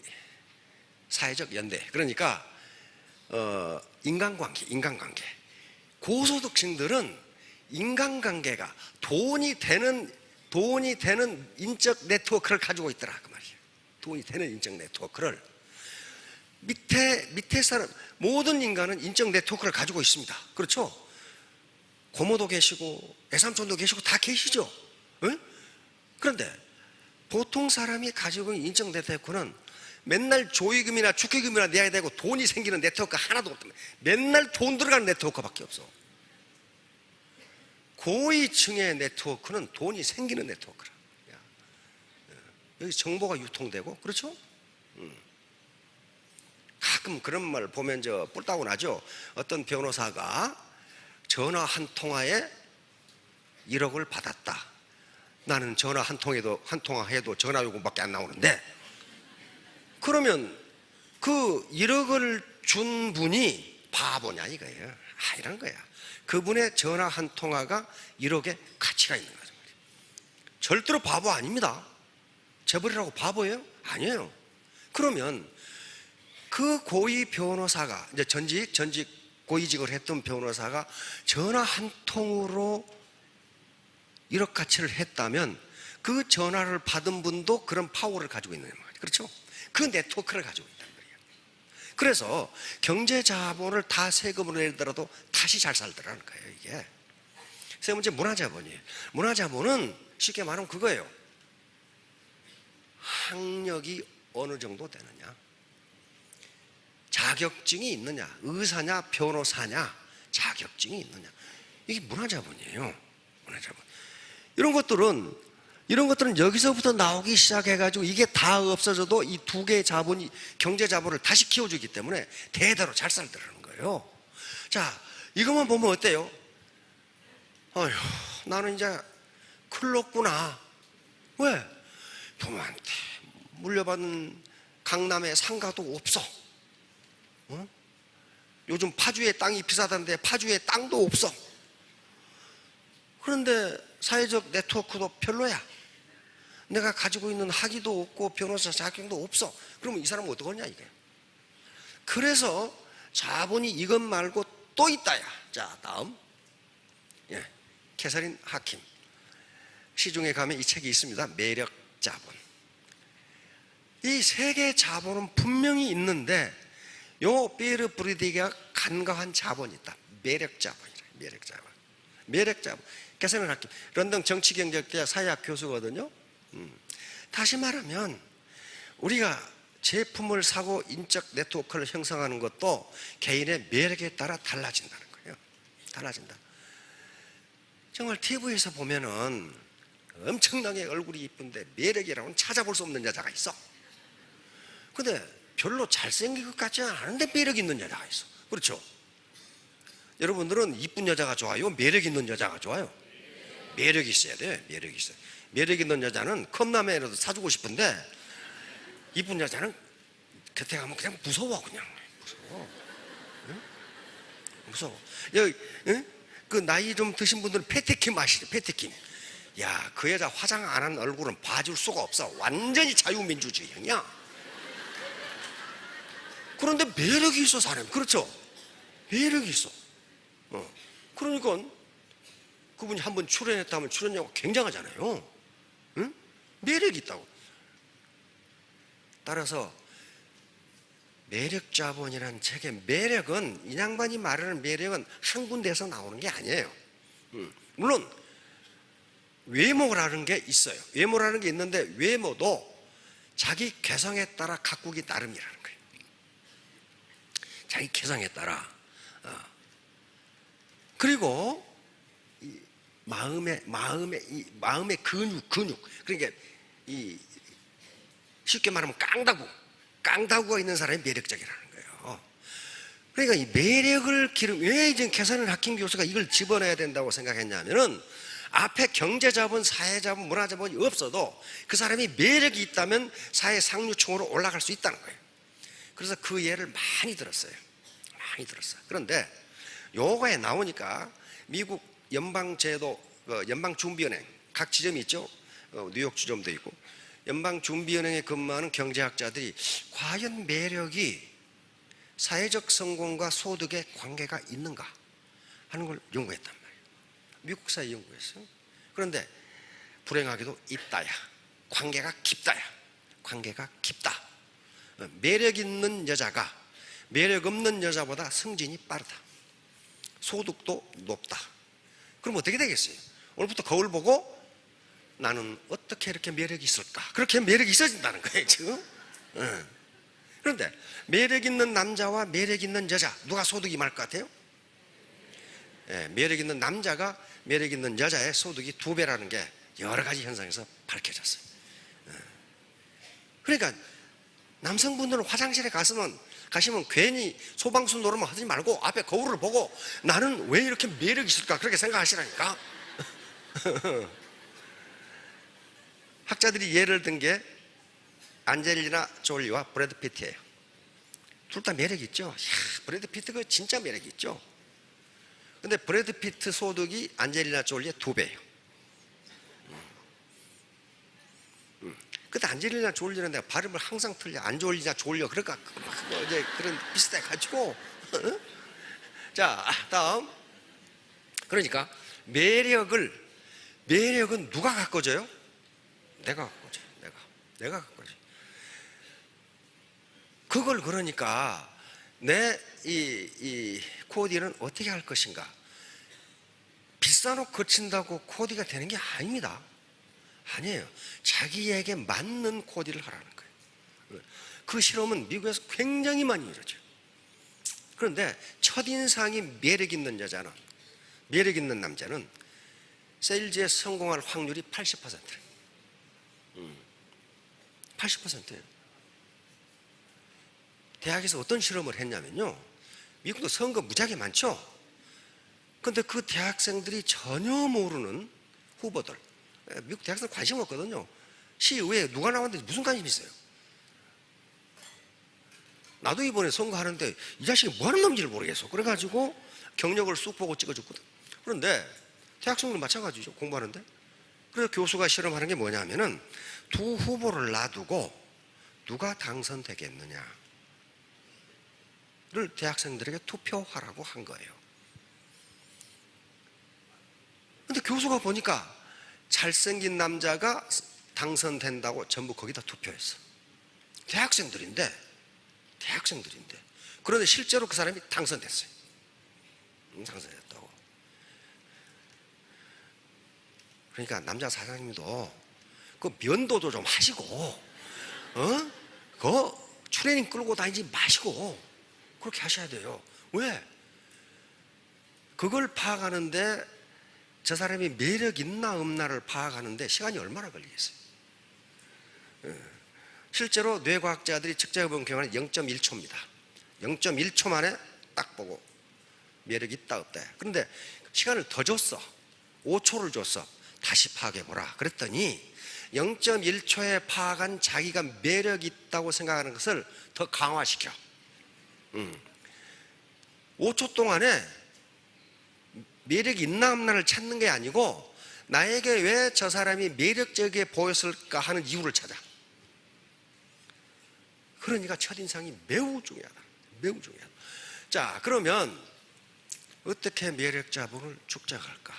사회적 연대, 그러니까 인간관계. 고소득층들은 인간관계가 돈이 되는 인적 네트워크를 가지고 있더라 그 말이에요. 돈이 되는 인적 네트워크를 밑에 사람 모든 인간은 인적 네트워크를 가지고 있습니다. 그렇죠? 고모도 계시고 외삼촌도 계시고 다 계시죠. 응? 그런데 보통 사람이 가지고 있는 인적 네트워크는 맨날 조의금이나 축의금이나 내야 되고 돈이 생기는 네트워크 하나도 없다. 맨날 돈 들어가는 네트워크밖에 없어. 고위층의 네트워크는 돈이 생기는 네트워크라. 여기 정보가 유통되고, 그렇죠? 가끔 그런 말 보면 뿔 따고 나죠. 어떤 변호사가 전화 한 통화에 1억을 받았다. 나는 전화 한 통화 해도 전화 요금밖에 안 나오는데, 그러면 그 1억을 준 분이 바보냐 이거예요. 이런 거야. 그분의 전화 한 통화가 1억의 가치가 있는 거죠. 절대로 바보 아닙니다. 재벌이라고 바보예요? 아니에요. 그러면 그 고위 변호사가 이제 전직 고위직을 했던 변호사가 전화 한 통으로 1억 가치를 했다면 그 전화를 받은 분도 그런 파워를 가지고 있는 거예요. 그렇죠? 그 네트워크를 가지고 있다는 거예요. 그래서 경제 자본을 다 세금으로 내더라도 다시 잘 살더라는 거예요. 이게 세 번째 문화자본이에요. 문화자본은 쉽게 말하면 그거예요. 학력이 어느 정도 되느냐, 자격증이 있느냐, 의사냐 변호사냐 자격증이 있느냐, 이게 문화자본이에요. 문화자본. 이런 것들은 여기서부터 나오기 시작해가지고 이게 다 없어져도 이 두 개의 자본이 경제 자본을 다시 키워주기 때문에 대대로 잘 살더라는 거예요. 자, 이것만 보면 어때요? 어휴, 나는 이제 큰일 났구나. 왜? 부모한테 물려받은 강남에 상가도 없어. 요즘 파주에 땅이 비싸다는데 파주에 땅도 없어. 그런데 사회적 네트워크도 별로야. 내가 가지고 있는 학위도 없고 변호사 자격증도 없어. 그러면 이 사람은 어떡하냐 이게. 그래서 자본이 이것 말고 또 있다야. 자, 다음. 캐서린 하킴. 시중에 가면 이 책이 있습니다. 매력 자본. 이 세계 자본은 분명히 있는데 요 피에르 브리디가 간과한 자본이 있다. 매력 자본이라. 매력 자본. 매력 자본. 캐서린 하킴. 런던 정치경제학대 사회학 교수거든요. 다시 말하면 우리가 제품을 사고 인적 네트워크를 형성하는 것도 개인의 매력에 따라 달라진다는 거예요. 달라진다. 정말 TV에서 보면은 엄청나게 얼굴이 이쁜데 매력이라고는 찾아볼 수 없는 여자가 있어. 근데 별로 잘생긴 것 같지 않은데 매력 있는 여자가 있어. 그렇죠? 여러분들은 이쁜 여자가 좋아요? 매력 있는 여자가 좋아요? 매력이 있어야 돼. 매력이 있어요. 매력 있는 여자는 컵라면이라도 사주고 싶은데 이쁜 여자는 곁에 가면 그냥 무서워. 그냥 무서워. 응? 무서워. 여기 그 나이 좀 드신 분들은 페테킴 아시죠? 페테킴. 야, 그 여자 화장 안 한 얼굴은 봐줄 수가 없어. 완전히 자유민주주의형이야. 그런데 매력이 있어 사람. 그렇죠? 매력이 있어. 그러니까 그분이 한번 출연했다면 출연료가 굉장하잖아요. 응? 매력이 있다고. 따라서 매력 자본이라는 책의 매력은, 이 양반이 말하는 매력은 한 군데에서 나오는 게 아니에요. 물론 외모라는 게 있어요. 외모라는 게 있는데 외모도 자기 개성에 따라 가꾸기 나름이라는 거예요. 자기 개성에 따라. 그리고 이 마음의 근육. 그러니까 쉽게 말하면 깡다구가 있는 사람이 매력적이라는 거예요. 그러니까 이 매력을 왜 이제 캐서린 하킴 교수가 이걸 집어넣어야 된다고 생각했냐면은 앞에 경제자본, 사회자본, 문화자본이 없어도 그 사람이 매력이 있다면 사회 상류층으로 올라갈 수 있다는 거예요. 그래서 그 예를 많이 들었어요. 많이 들었어요. 그런데 요거에 나오니까 미국 연방제도, 연방준비은행 각 지점이 있죠. 뉴욕 지점도 있고 연방준비은행에 근무하는 경제학자들이 과연 매력이 사회적 성공과 소득에 관계가 있는가 하는 걸 연구했단 말이에요. 미국 사회 연구했어요. 그런데 불행하게도 있다야. 관계가 깊다야. 관계가 깊다. 매력 있는 여자가 매력 없는 여자보다 승진이 빠르다. 소득도 높다. 그럼 어떻게 되겠어요? 오늘부터 거울 보고 나는 어떻게 이렇게 매력이 있을까? 그렇게 매력이 있어진다는 거예요, 지금. 그런데 매력 있는 남자와 매력 있는 여자, 누가 소득이 많을 것 같아요? 매력 있는 남자가 매력 있는 여자의 소득이 2배라는 게 여러 가지 현상에서 밝혀졌어요. 그러니까 남성분들은 화장실에 가시면 괜히 소방수 노릇만 하지 말고 앞에 거울을 보고 나는 왜 이렇게 매력이 있을까? 그렇게 생각하시라니까. 학자들이 예를 든 게 안젤리나 졸리와 브래드 피트예요. 둘 다 매력이 있죠. 이야, 브래드 피트가 진짜 매력이 있죠. 근데 브래드 피트 소득이 안젤리나 졸리의 2배예요. 근데 안젤리나 졸리는 내가 발음을 항상 틀려. 안 졸리냐 졸려. 그러니까 이제 그런 비슷해가지고. 자, 다음. 그러니까 매력은 누가 가꿔줘요? 내가 가꿔줘요. 내가 가꿔줘요. 그걸 그러니까 내 이 코디는 어떻게 할 것인가? 비싼 옷 거친다고 코디가 되는 게 아닙니다. 아니에요. 자기에게 맞는 코디를 하라는 거예요. 그 실험은 미국에서 굉장히 많이 이루어져요. 그런데 첫인상이 매력 있는 여자는, 매력 있는 남자는 세일즈에 성공할 확률이 80%예요. 80%예요. 대학에서 어떤 실험을 했냐면요, 미국도 선거 무지하게 많죠. 그런데 그 대학생들이 전혀 모르는 후보들, 미국 대학생 관심 없거든요. 시의회에 누가 나왔는지 무슨 관심이 있어요? 나도 이번에 선거하는데 이 자식이 뭐 하는 놈인지를 모르겠어. 그래가지고 경력을 쑥 보고 찍어줬거든. 그런데 대학생도 마찬가지죠. 공부하는데. 그래서 교수가 실험하는 게 뭐냐면은 두 후보를 놔두고 누가 당선되겠느냐를 대학생들에게 투표하라고 한 거예요. 근데 교수가 보니까 잘생긴 남자가 당선된다고 전부 거기다 투표했어. 대학생들인데. 그런데 실제로 그 사람이 당선됐어요. 당선됐다고. 그러니까 남자 사장님도 그 면도도 좀 하시고, 그 트레이닝 끌고 다니지 마시고 그렇게 하셔야 돼요. 왜? 그걸 파악하는데, 저 사람이 매력 있나 없나를 파악하는데 시간이 얼마나 걸리겠어요? 실제로 뇌과학자들이 측정해본 경우는 0.1초입니다. 0.1초 만에 딱 보고 매력이 있다 없다. 그런데 시간을 더 줬어. 5초를 줬어. 다시 파악해보라. 그랬더니 0.1초에 파악한 자기가 매력이 있다고 생각하는 것을 더 강화시켜. 5초 동안에 매력이 있나 없나를 찾는 게 아니고 나에게 왜 저 사람이 매력적이게 보였을까 하는 이유를 찾아. 그러니까 첫인상이 매우 중요하다. 매우 중요하다. 자, 그러면 어떻게 매력자분을 축적할까?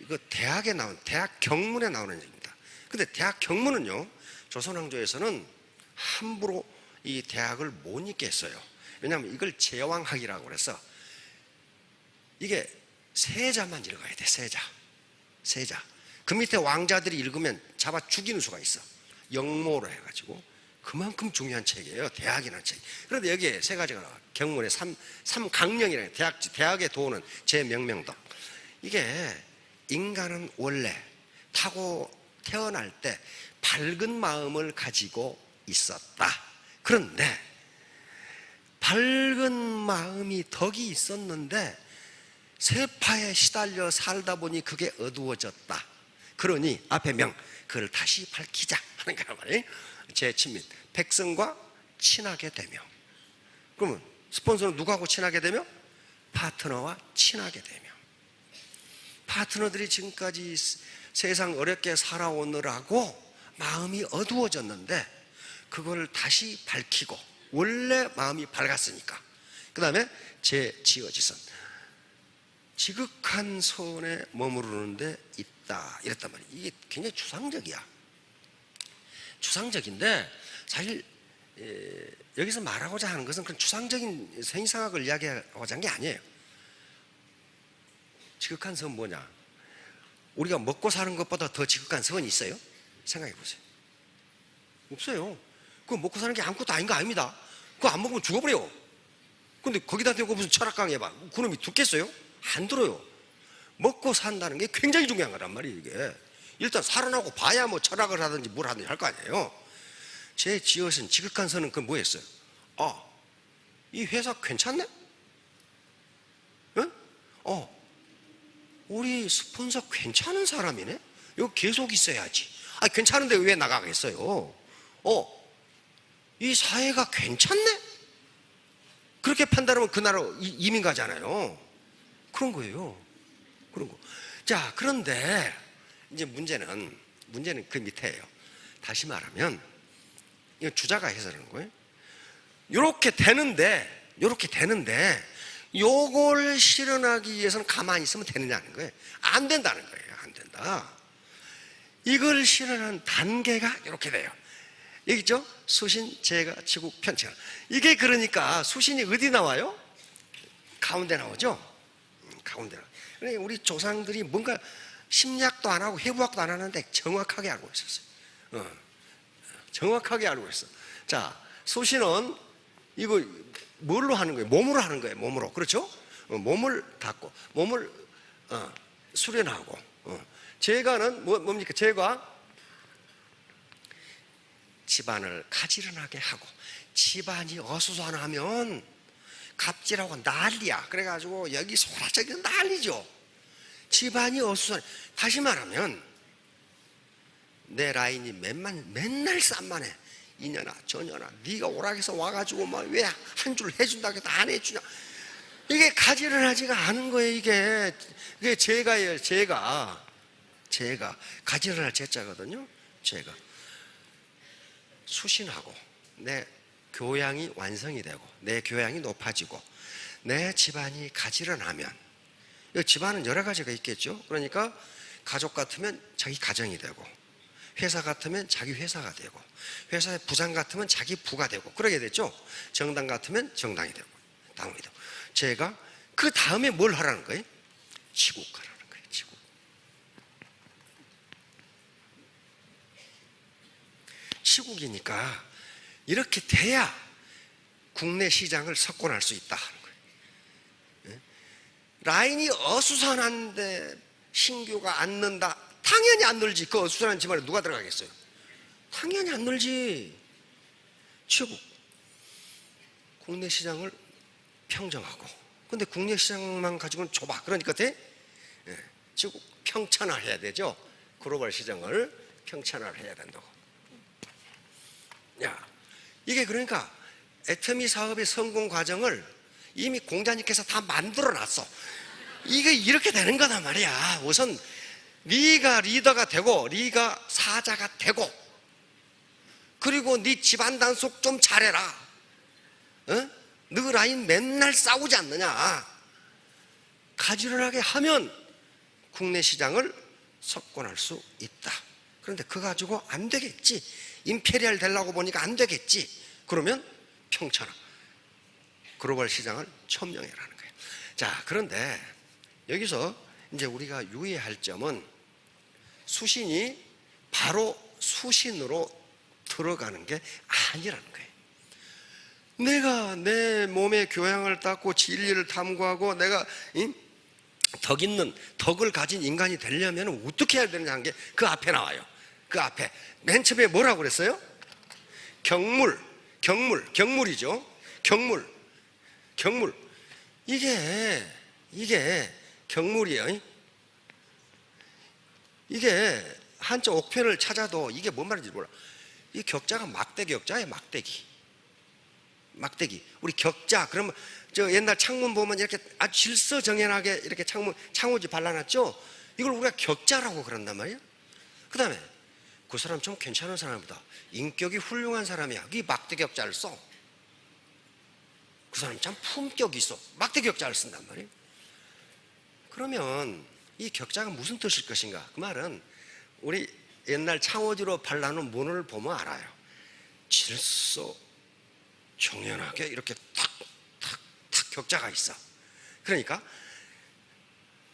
이거 대학에 나온, 대학 경문에 나오는 얘기입니다. 근데 대학 경문은요, 조선왕조에서는 함부로 이 대학을 못 읽게 했어요. 왜냐하면 이걸 제왕학이라고 그래서 이게 세자만 읽어야 돼. 세자. 그 밑에 왕자들이 읽으면 잡아 죽이는 수가 있어. 영모로 해가지고. 그만큼 중요한 책이에요. 대학이라는 책. 그런데 여기에 세 가지가 나와. 경문에 삼강령이라는 대학의 도는 제명명덕. 이게 인간은 원래 타고 태어날 때 밝은 마음을 가지고 있었다. 그런데 밝은 마음이 덕이 있었는데 세파에 시달려 살다 보니 그게 어두워졌다. 그러니 앞에 명, 그걸 다시 밝히자 하는 거란 말이에요. 제친민, 백성과 친하게 되며. 그러면 스폰서는 누구하고 친하게 되며? 파트너와 친하게 되며. 파트너들이 지금까지 세상 어렵게 살아오느라고 마음이 어두워졌는데 그걸 다시 밝히고, 원래 마음이 밝았으니까. 그 다음에 제지어지선, 지극한 선에 머무르는 데 있다, 이랬단 말이에요. 이게 굉장히 추상적이야. 추상적인데 사실 여기서 말하고자 하는 것은 그런 추상적인 생이상학을 이야기하고자 한 게 아니에요. 지극한 선 뭐냐? 우리가 먹고 사는 것보다 더 지극한 선이 있어요? 생각해 보세요. 없어요. 그거 먹고 사는 게 아무것도 아닌 거 아닙니다. 그거 안 먹으면 죽어버려요. 근데 거기다 대고 무슨 철학 강해봐. 그놈이 죽겠어요? 안 들어요. 먹고 산다는 게 굉장히 중요한 거란 말이에요. 이게 일단 살아나고 봐야 뭐 철학을 하든지 뭘 하든지 할 거 아니에요. 제 지어진 지극한 선은 그 뭐였어요? 이 회사 괜찮네? 응? 우리 스폰서 괜찮은 사람이네? 여기 계속 있어야지. 괜찮은데 왜 나가겠어요? 이 사회가 괜찮네? 그렇게 판단하면 그 나라 이민 가잖아요. 그런 거예요. 그런 거. 자, 그런데 이제 문제는 그 밑에예요. 다시 말하면 이거 주자가 해설하는 거예요. 요렇게 되는데 요걸 실현하기 위해서는 가만히 있으면 되느냐는 거예요. 안 된다는 거예요. 안 된다. 이걸 실현하는 단계가 이렇게 돼요. 여기 있죠? 수신, 제가, 지국, 편칭. 이게 그러니까 수신이 어디 나와요? 가운데 나오죠? 가운데 나와요. 그러니까 우리 조상들이 뭔가 심리학도 안 하고 해부학도 안 하는데 정확하게 알고 있었어요. 정확하게 알고 있어. 자, 수신은 이거 뭘로 하는 거예요? 몸으로 하는 거예요. 몸으로. 그렇죠? 몸을 닦고, 몸을 수련하고. 제가는 뭡니까? 제가 집안을 가지런하게 하고, 집안이 어수선하면 갑질하고 난리야. 그래가지고 여기 소라 저기 난리죠. 집안이 어수선. 다시 말하면 내 라인이 맨날 산만해. 이년아 저년아 네가 오락에서 와가지고 막 왜 한 줄 해준다고 해도 안 해주냐. 이게 가지런하지가 않은 거예요. 이게 죄가예요. 죄가 가지런할 죄자거든요. 죄가 수신하고 내 교양이 완성이 되고 내 교양이 높아지고 내 집안이 가지런하면, 집안은 여러 가지가 있겠죠. 그러니까 가족 같으면 자기 가정이 되고, 회사 같으면 자기 회사가 되고, 회사의 부장 같으면 자기 부가 되고, 그러게 됐죠. 정당 같으면 정당이 되고 당원이 되고. 제가 그 다음에 뭘 하라는 거예요? 치국하라는 거예요. 치국. 치국이니까 이렇게 돼야 국내 시장을 석권할 수 있다 하는 거예요. 라인이 어수선한데 신규가 안 는다. 당연히 안 늘지. 그 어수선한 집안에 누가 들어가겠어요? 당연히 안 늘지. 치국. 국내 시장을 평정하고, 근데 국내 시장만 가지고는 좁아. 그러니까 치국 평천화해야 되죠. 글로벌 시장을 평천화해야 된다고. 이게 그러니까 애터미 사업의 성공 과정을 이미 공자님께서 다 만들어 놨어. 이게 이렇게 되는 거단 말이야. 우선 네가 리더가 되고 네가 사자가 되고, 그리고 네 집안 단속 좀 잘해라. 너 라인 맨날 싸우지 않느냐. 가지런하게 하면 국내 시장을 석권할 수 있다. 그런데 그거 가지고 안 되겠지. 임페리얼 되려고 보니까 안 되겠지. 그러면 평천화, 글로벌 시장을 점령해라는 거예요. 자, 그런데 여기서 이제 우리가 유의할 점은 수신이 바로 수신으로 들어가는 게 아니라는 거예요. 내가 내 몸의 교양을 닦고 진리를 탐구하고 내가 덕 있는, 덕을 가진 인간이 되려면 어떻게 해야 되느냐 하는 게 그 앞에 나와요. 그 앞에 맨 처음에 뭐라고 그랬어요? 경물이죠. 경물. 이게 경물이에요. 이게 한자 옥편을 찾아도 이게 뭔 말인지 몰라. 이 격자가 막대기 격자예요. 막대기. 우리 격자 그러면 저 옛날 창문 보면 이렇게 아주 질서정연하게 이렇게 창호지 발라놨죠. 이걸 우리가 격자라고 그런단 말이에요. 그 다음에 그 사람 좀 괜찮은 사람이다, 인격이 훌륭한 사람이야, 이 막대기 격자를 써. 그 사람 참 품격이 있어, 막대기 격자를 쓴단 말이에요. 그러면 이 격자가 무슨 뜻일 것인가? 그 말은 우리 옛날 창호지로 발라놓은 문을 보면 알아요. 질서 정연하게 이렇게 탁 격자가 있어. 그러니까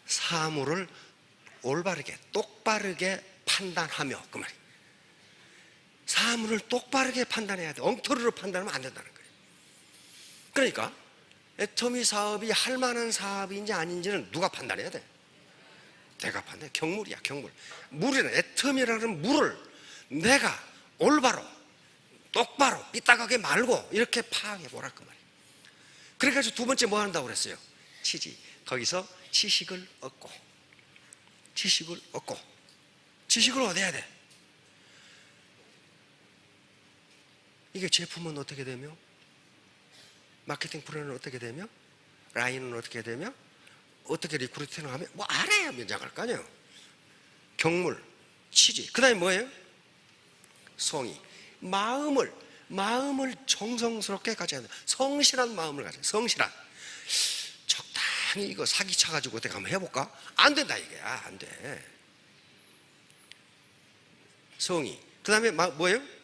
사물을 올바르게 똑바르게 판단하며, 그 말이에요. 사물을 똑바르게 판단해야 돼. 엉터리로 판단하면 안 된다는 거예요. 그러니까 애터미 사업이 할 만한 사업인지 아닌지는 누가 판단해야 돼? 내가 판단해. 경물이야, 경물. 물이는, 애터미라는 물을 내가 올바로 똑바로 삐딱하게 말고 이렇게 파악해 보라 그 말이에요. 그래가지고 두 번째 뭐 한다고 그랬어요? 치지. 거기서 지식을 얻고 지식을 얻어야 돼. 이게 제품은 어떻게 되며, 마케팅 프로는 어떻게 되며, 라인은 어떻게 되며, 어떻게 리크루팅을 하면 뭐 알아야 면장할 거 아니에요. 경물, 치지. 그 다음에 뭐예요? 성의. 마음을 정성스럽게 가져야 돼. 성실한 마음을 가져야 돼. 성실한. 적당히 이거 사기쳐가지고 어떻게 한번 해볼까? 안 된다 이거야. 안 돼. 성의. 그 다음에 뭐예요?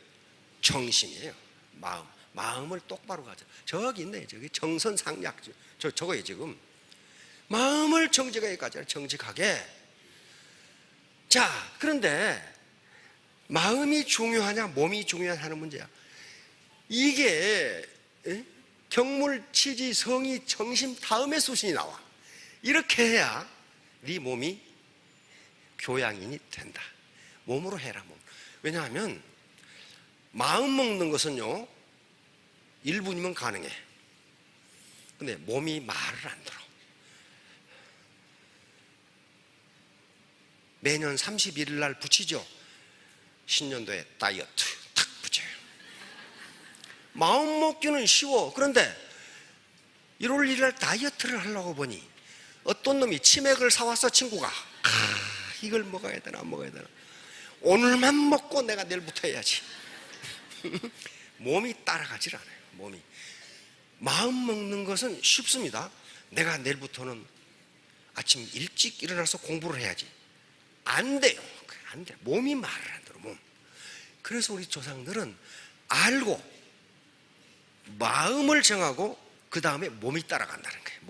정심이에요. 마음을 똑바로 가져. 저기 있네. 저기 정선상략. 저거예요 지금. 마음을 정직하게 가져. 정직하게. 자, 그런데 마음이 중요하냐 몸이 중요하냐 하는 문제야. 이게 경물, 치지, 성의, 정심 다음에 수신이 나와. 이렇게 해야 네 몸이 교양인이 된다. 몸으로 해라. 몸. 왜냐하면 마음 먹는 것은요 1분이면 가능해. 근데 몸이 말을 안 들어. 매년 31일 날 붙이죠. 신년도에 다이어트 탁 붙여요. 마음 먹기는 쉬워. 그런데 1월 1일 다이어트를 하려고 보니 어떤 놈이 치맥을 사왔어. 친구가. 이걸 먹어야 되나 안 먹어야 되나. 오늘만 먹고 내가 내일부터 해야지. 몸이 따라가질 않아요. 몸이. 마음 먹는 것은 쉽습니다. 내가 내일부터는 아침 일찍 일어나서 공부를 해야지. 안 돼요. 안 돼. 몸이 말을 안 들어. 몸. 그래서 우리 조상들은 알고 마음을 정하고 그 다음에 몸이 따라간다는 거예요.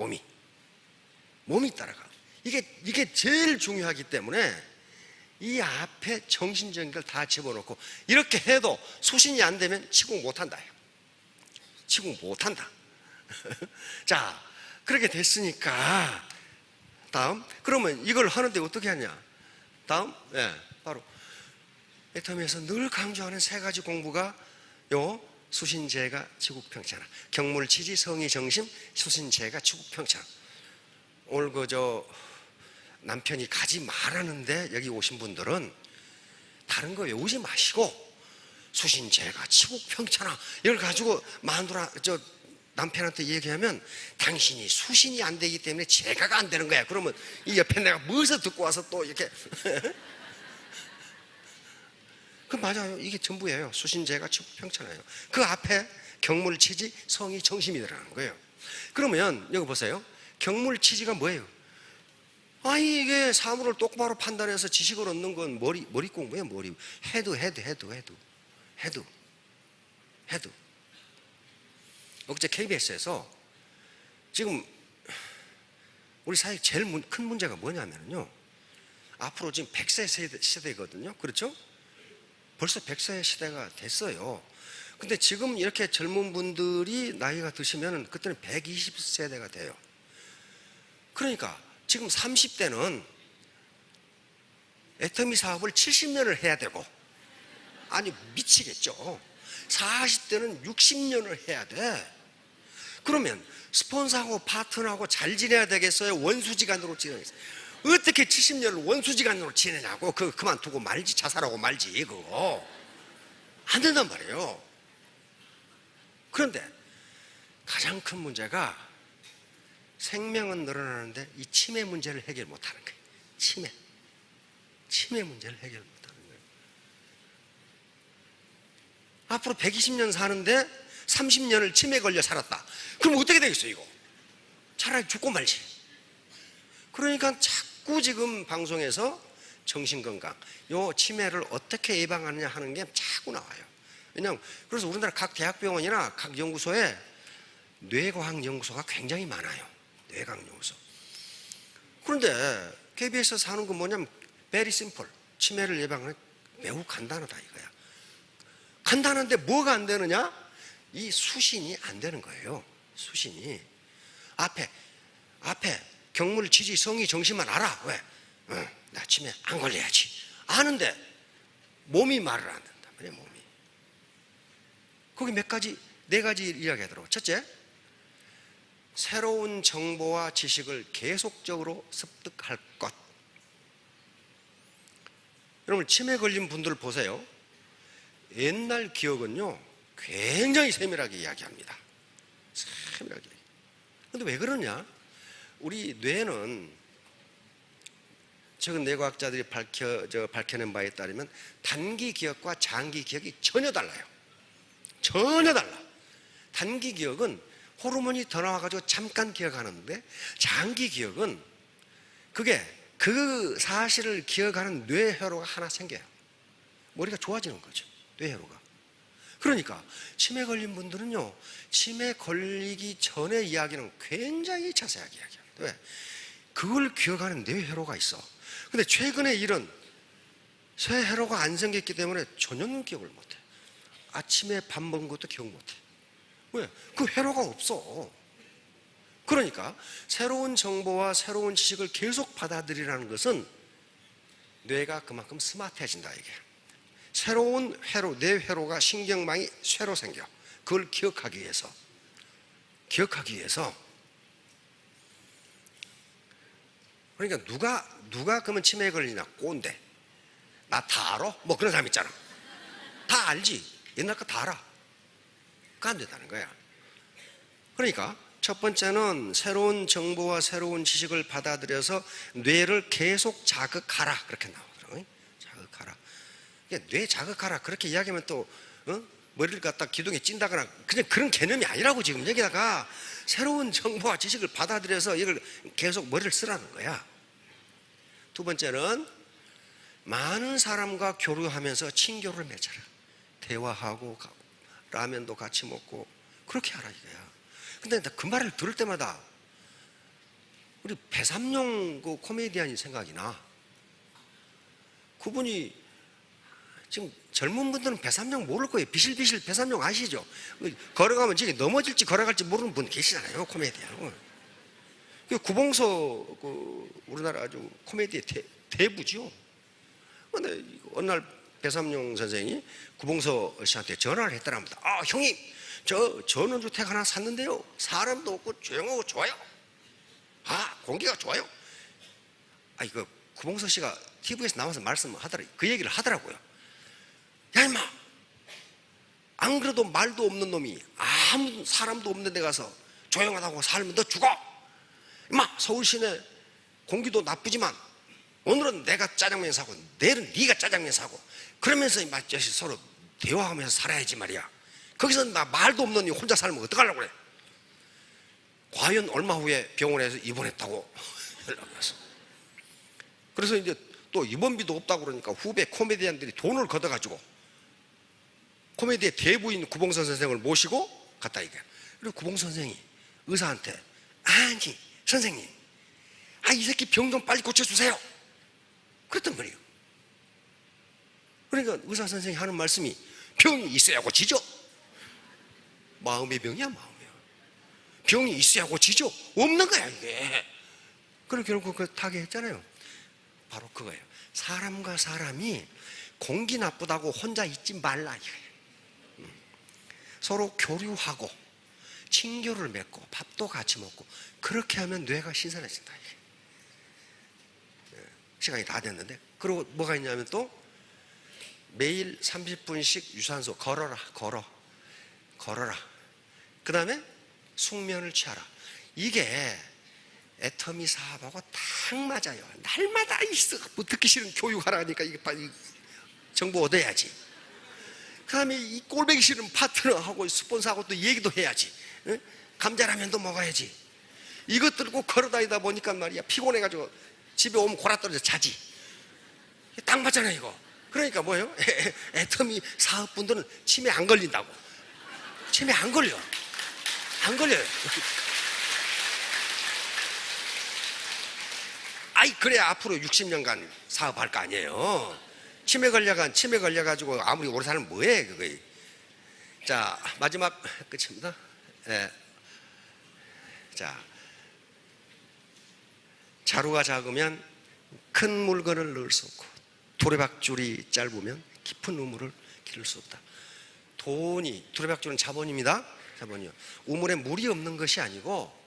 몸이 따라가. 이게 제일 중요하기 때문에 이 앞에 정신적인 걸 다 집어넣고 이렇게 해도 수신이 안 되면 치국 못한다. 치국 못한다. 자, 그렇게 됐으니까 다음, 그러면 이걸 하는데 어떻게 하냐? 다음, 바로 애터미에서 늘 강조하는 세 가지 공부가 요 수신제가 치국평천하, 경물치지 성의정심 수신제가 치국평천하. 오늘 그저 남편이 가지 말라는데 여기 오신 분들은 다른 거 외우지 마시고 수신제가 치국평천하 이걸 가지고 마누라 남편한테 얘기하면 당신이 수신이 안 되기 때문에 제가가 안 되는 거야. 그러면 이 옆에 내가 무엇을 듣고 와서 또 이렇게 그 맞아요. 이게 전부예요. 수신제가 치국평천하예요. 그 앞에 경물치지 성의 정심이 들어가는 거예요. 그러면 여기 보세요. 경물치지가 뭐예요? 이게 사물을 똑바로 판단해서 지식을 얻는 건 머리 공부예요. 머리. 해도 어제 KBS에서 지금 우리 사회 제일 큰 문제가 뭐냐면요, 앞으로 지금 100세 시대거든요. 그렇죠? 벌써 100세 시대가 됐어요. 근데 지금 이렇게 젊은 분들이 나이가 드시면 그때는 120세대가 돼요. 그러니까 지금 30대는 애터미 사업을 70년을 해야 되고, 아니 미치겠죠. 40대는 60년을 해야 돼. 그러면 스폰서하고 파트너하고 잘 지내야 되겠어요? 원수지간으로 지내겠어요? 어떻게 70년을 원수지간으로 지내냐고. 그만두고 말지. 자살하고 말지. 그거 안 된단 말이에요. 그런데 가장 큰 문제가 생명은 늘어나는데 이 치매 문제를 해결 못하는 거예요. 치매 문제를 해결 못하는 거예요. 앞으로 120년 사는데 30년을 치매에 걸려 살았다. 그럼 어떻게 되겠어요 이거? 차라리 죽고 말지. 그러니까 자꾸 지금 방송에서 정신건강, 요 치매를 어떻게 예방하느냐 하는 게 자꾸 나와요. 왜냐하면 그래서 우리나라 각 대학병원이나 각 연구소에 뇌과학 연구소가 굉장히 많아요. 뇌과학 연구소. 그런데 KBS에서 하는 건 뭐냐면 very simple. 치매를 예방하는 매우 간단하다 이거야. 간단한데 뭐가 안 되느냐? 이 수신이 안 되는 거예요. 수신이 앞에 경물치지 성의 정신만 알아. 왜? 나 치매 안 걸려야지. 아는데 몸이 말을 안 한단 말이에요. 몸이. 거기 네 가지 이야기하더라고. 첫째, 새로운 정보와 지식을 계속적으로 습득할 것. 여러분 치매 걸린 분들 보세요. 옛날 기억은요 굉장히 세밀하게 이야기합니다. 세밀하게. 그런데 왜 그러냐? 우리 뇌는 최근 뇌과학자들이 밝혀낸 바에 따르면 단기 기억과 장기 기억이 전혀 달라요. 전혀 달라. 단기 기억은 호르몬이 더 나와가지고 잠깐 기억하는데, 장기 기억은 그게 그 사실을 기억하는 뇌회로가 하나 생겨요. 머리가 좋아지는 거죠. 뇌회로가. 그러니까 치매 걸린 분들은요, 치매 걸리기 전에 이야기는 굉장히 자세하게 이야기합니다. 왜? 그걸 기억하는 뇌회로가 있어. 근데 최근에 이런 뇌회로가 안 생겼기 때문에 전혀 기억을 못해. 아침에 밥 먹은 것도 기억 못해. 왜? 그 회로가 없어. 그러니까 새로운 정보와 새로운 지식을 계속 받아들이라는 것은 뇌가 그만큼 스마트해진다 이게. 새로운 회로, 뇌 회로가 신경망이 쇠로 생겨. 그걸 기억하기 위해서 그러니까 누가 그러면 치매에 걸리냐? 꼰대. 나 다 알아? 뭐 그런 사람 있잖아. 다 알지. 옛날 거 다 알아. 안 된다는 거야. 그러니까 첫 번째는 새로운 정보와 새로운 지식을 받아들여서 뇌를 계속 자극하라, 그렇게 나오더라고요. 자극하라. 뇌 자극하라 그렇게 이야기하면 또 머리를 갖다 기둥에 찐다거나 그냥 그런 개념이 아니라고. 지금 여기다가 새로운 정보와 지식을 받아들여서 이걸 계속 머리를 쓰라는 거야. 두 번째는 많은 사람과 교류하면서 친교를 맺어라. 대화하고 라면도 같이 먹고 그렇게 하라 이거야. 근데 그 말을 들을 때마다 우리 배삼룡 그 코미디언이 생각이 나. 그분이 지금 젊은 분들은 배삼룡 모를 거예요. 비실비실 배삼룡 아시죠? 걸어가면 저기 넘어질지 걸어갈지 모르는 분 계시잖아요, 코미디언. 구봉서 우리나라 아주 코미디의 대부죠. 근데 어느 날 배삼룡 선생이 구봉서 씨한테 전화를 했더랍니다. 아, 형님, 저 전원주택 하나 샀는데요, 사람도 없고 조용하고 좋아요. 아, 공기가 좋아요. 아, 이거 구봉서 씨가 TV에서 나와서 말씀하더라고요. 그 얘기를 하더라고요. 야, 임마, 안 그래도 말도 없는 놈이 아무 사람도 없는 데 가서 조용하다고 살면 너 죽어. 임마, 서울 시내 공기도 나쁘지만 오늘은 내가 짜장면 사고 내일은 네가 짜장면 사고 그러면서 임마 서로 대화하면서 살아야지 말이야. 거기서 나 말도 없는 니 혼자 살면 어떡하려고 그래. 과연 얼마 후에 병원에서 입원했다고 연락이 왔어. 그래서 이제 또 입원비도 없다고 그러니까 후배 코미디언들이 돈을 걷어가지고 코미디의 대부인 구봉선 선생을 모시고 갔다 이게. 그리고 구봉선 선생이 의사한테 아니 선생님, 이 새끼 병 좀 빨리 고쳐주세요, 그랬단 말이에요. 그러니까 의사 선생이 하는 말씀이 병이 있어야 고치죠. 마음의 병이야, 마음이야. 병이 있어야 고치죠. 없는 거야 이게. 그리고 결국 그 타개했잖아요. 바로 그거예요. 사람과 사람이 공기 나쁘다고 혼자 있지 말라 이거예요. 서로 교류하고 친교를 맺고 밥도 같이 먹고 그렇게 하면 뇌가 신선해진다 이게. 시간이 다 됐는데, 그리고 뭐가 있냐면 또 매일 30분씩 유산소 걸어라. 그 다음에 숙면을 취하라. 이게 애터미 사업하고 딱 맞아요. 날마다 있어. 뭐 듣기 싫은 교육하라니까 이게 빨리 정보 얻어야지. 그 다음에 이 꼴보기 싫은 파트너하고 스폰서하고 또 얘기도 해야지. 감자라면도 먹어야지. 이것 들고 걸어다니다 보니까 말이야, 피곤해가지고 집에 오면 골아떨어져 자지. 딱 맞잖아요 이거. 그러니까 뭐예요? 애터미 사업분들은 치매 안 걸린다고. 치매 안 걸려요. 그래야 앞으로 60년간 사업할 거 아니에요. 치매 걸려가지고 아무리 오래 살면 뭐해 그거. 자, 마지막 끝입니다. 자, 자루가 작으면 큰 물건을 넣을 수 없고 두레박줄이 짧으면 깊은 우물을 기를 수 없다. 두레박줄은 자본입니다. 자본이요. 우물에 물이 없는 것이 아니고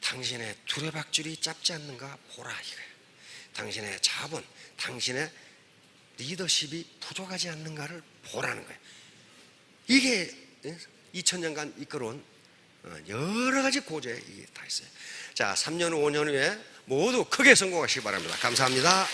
당신의 두레박줄이 짧지 않는가 보라 이거예요. 당신의 자본, 당신의 리더십이 부족하지 않는가를 보라는 거예요. 이게 2000년간 이끌어온 여러 가지 고제 이게 다 있어요. 자, 3년 후 5년 후에 모두 크게 성공하시기 바랍니다. 감사합니다.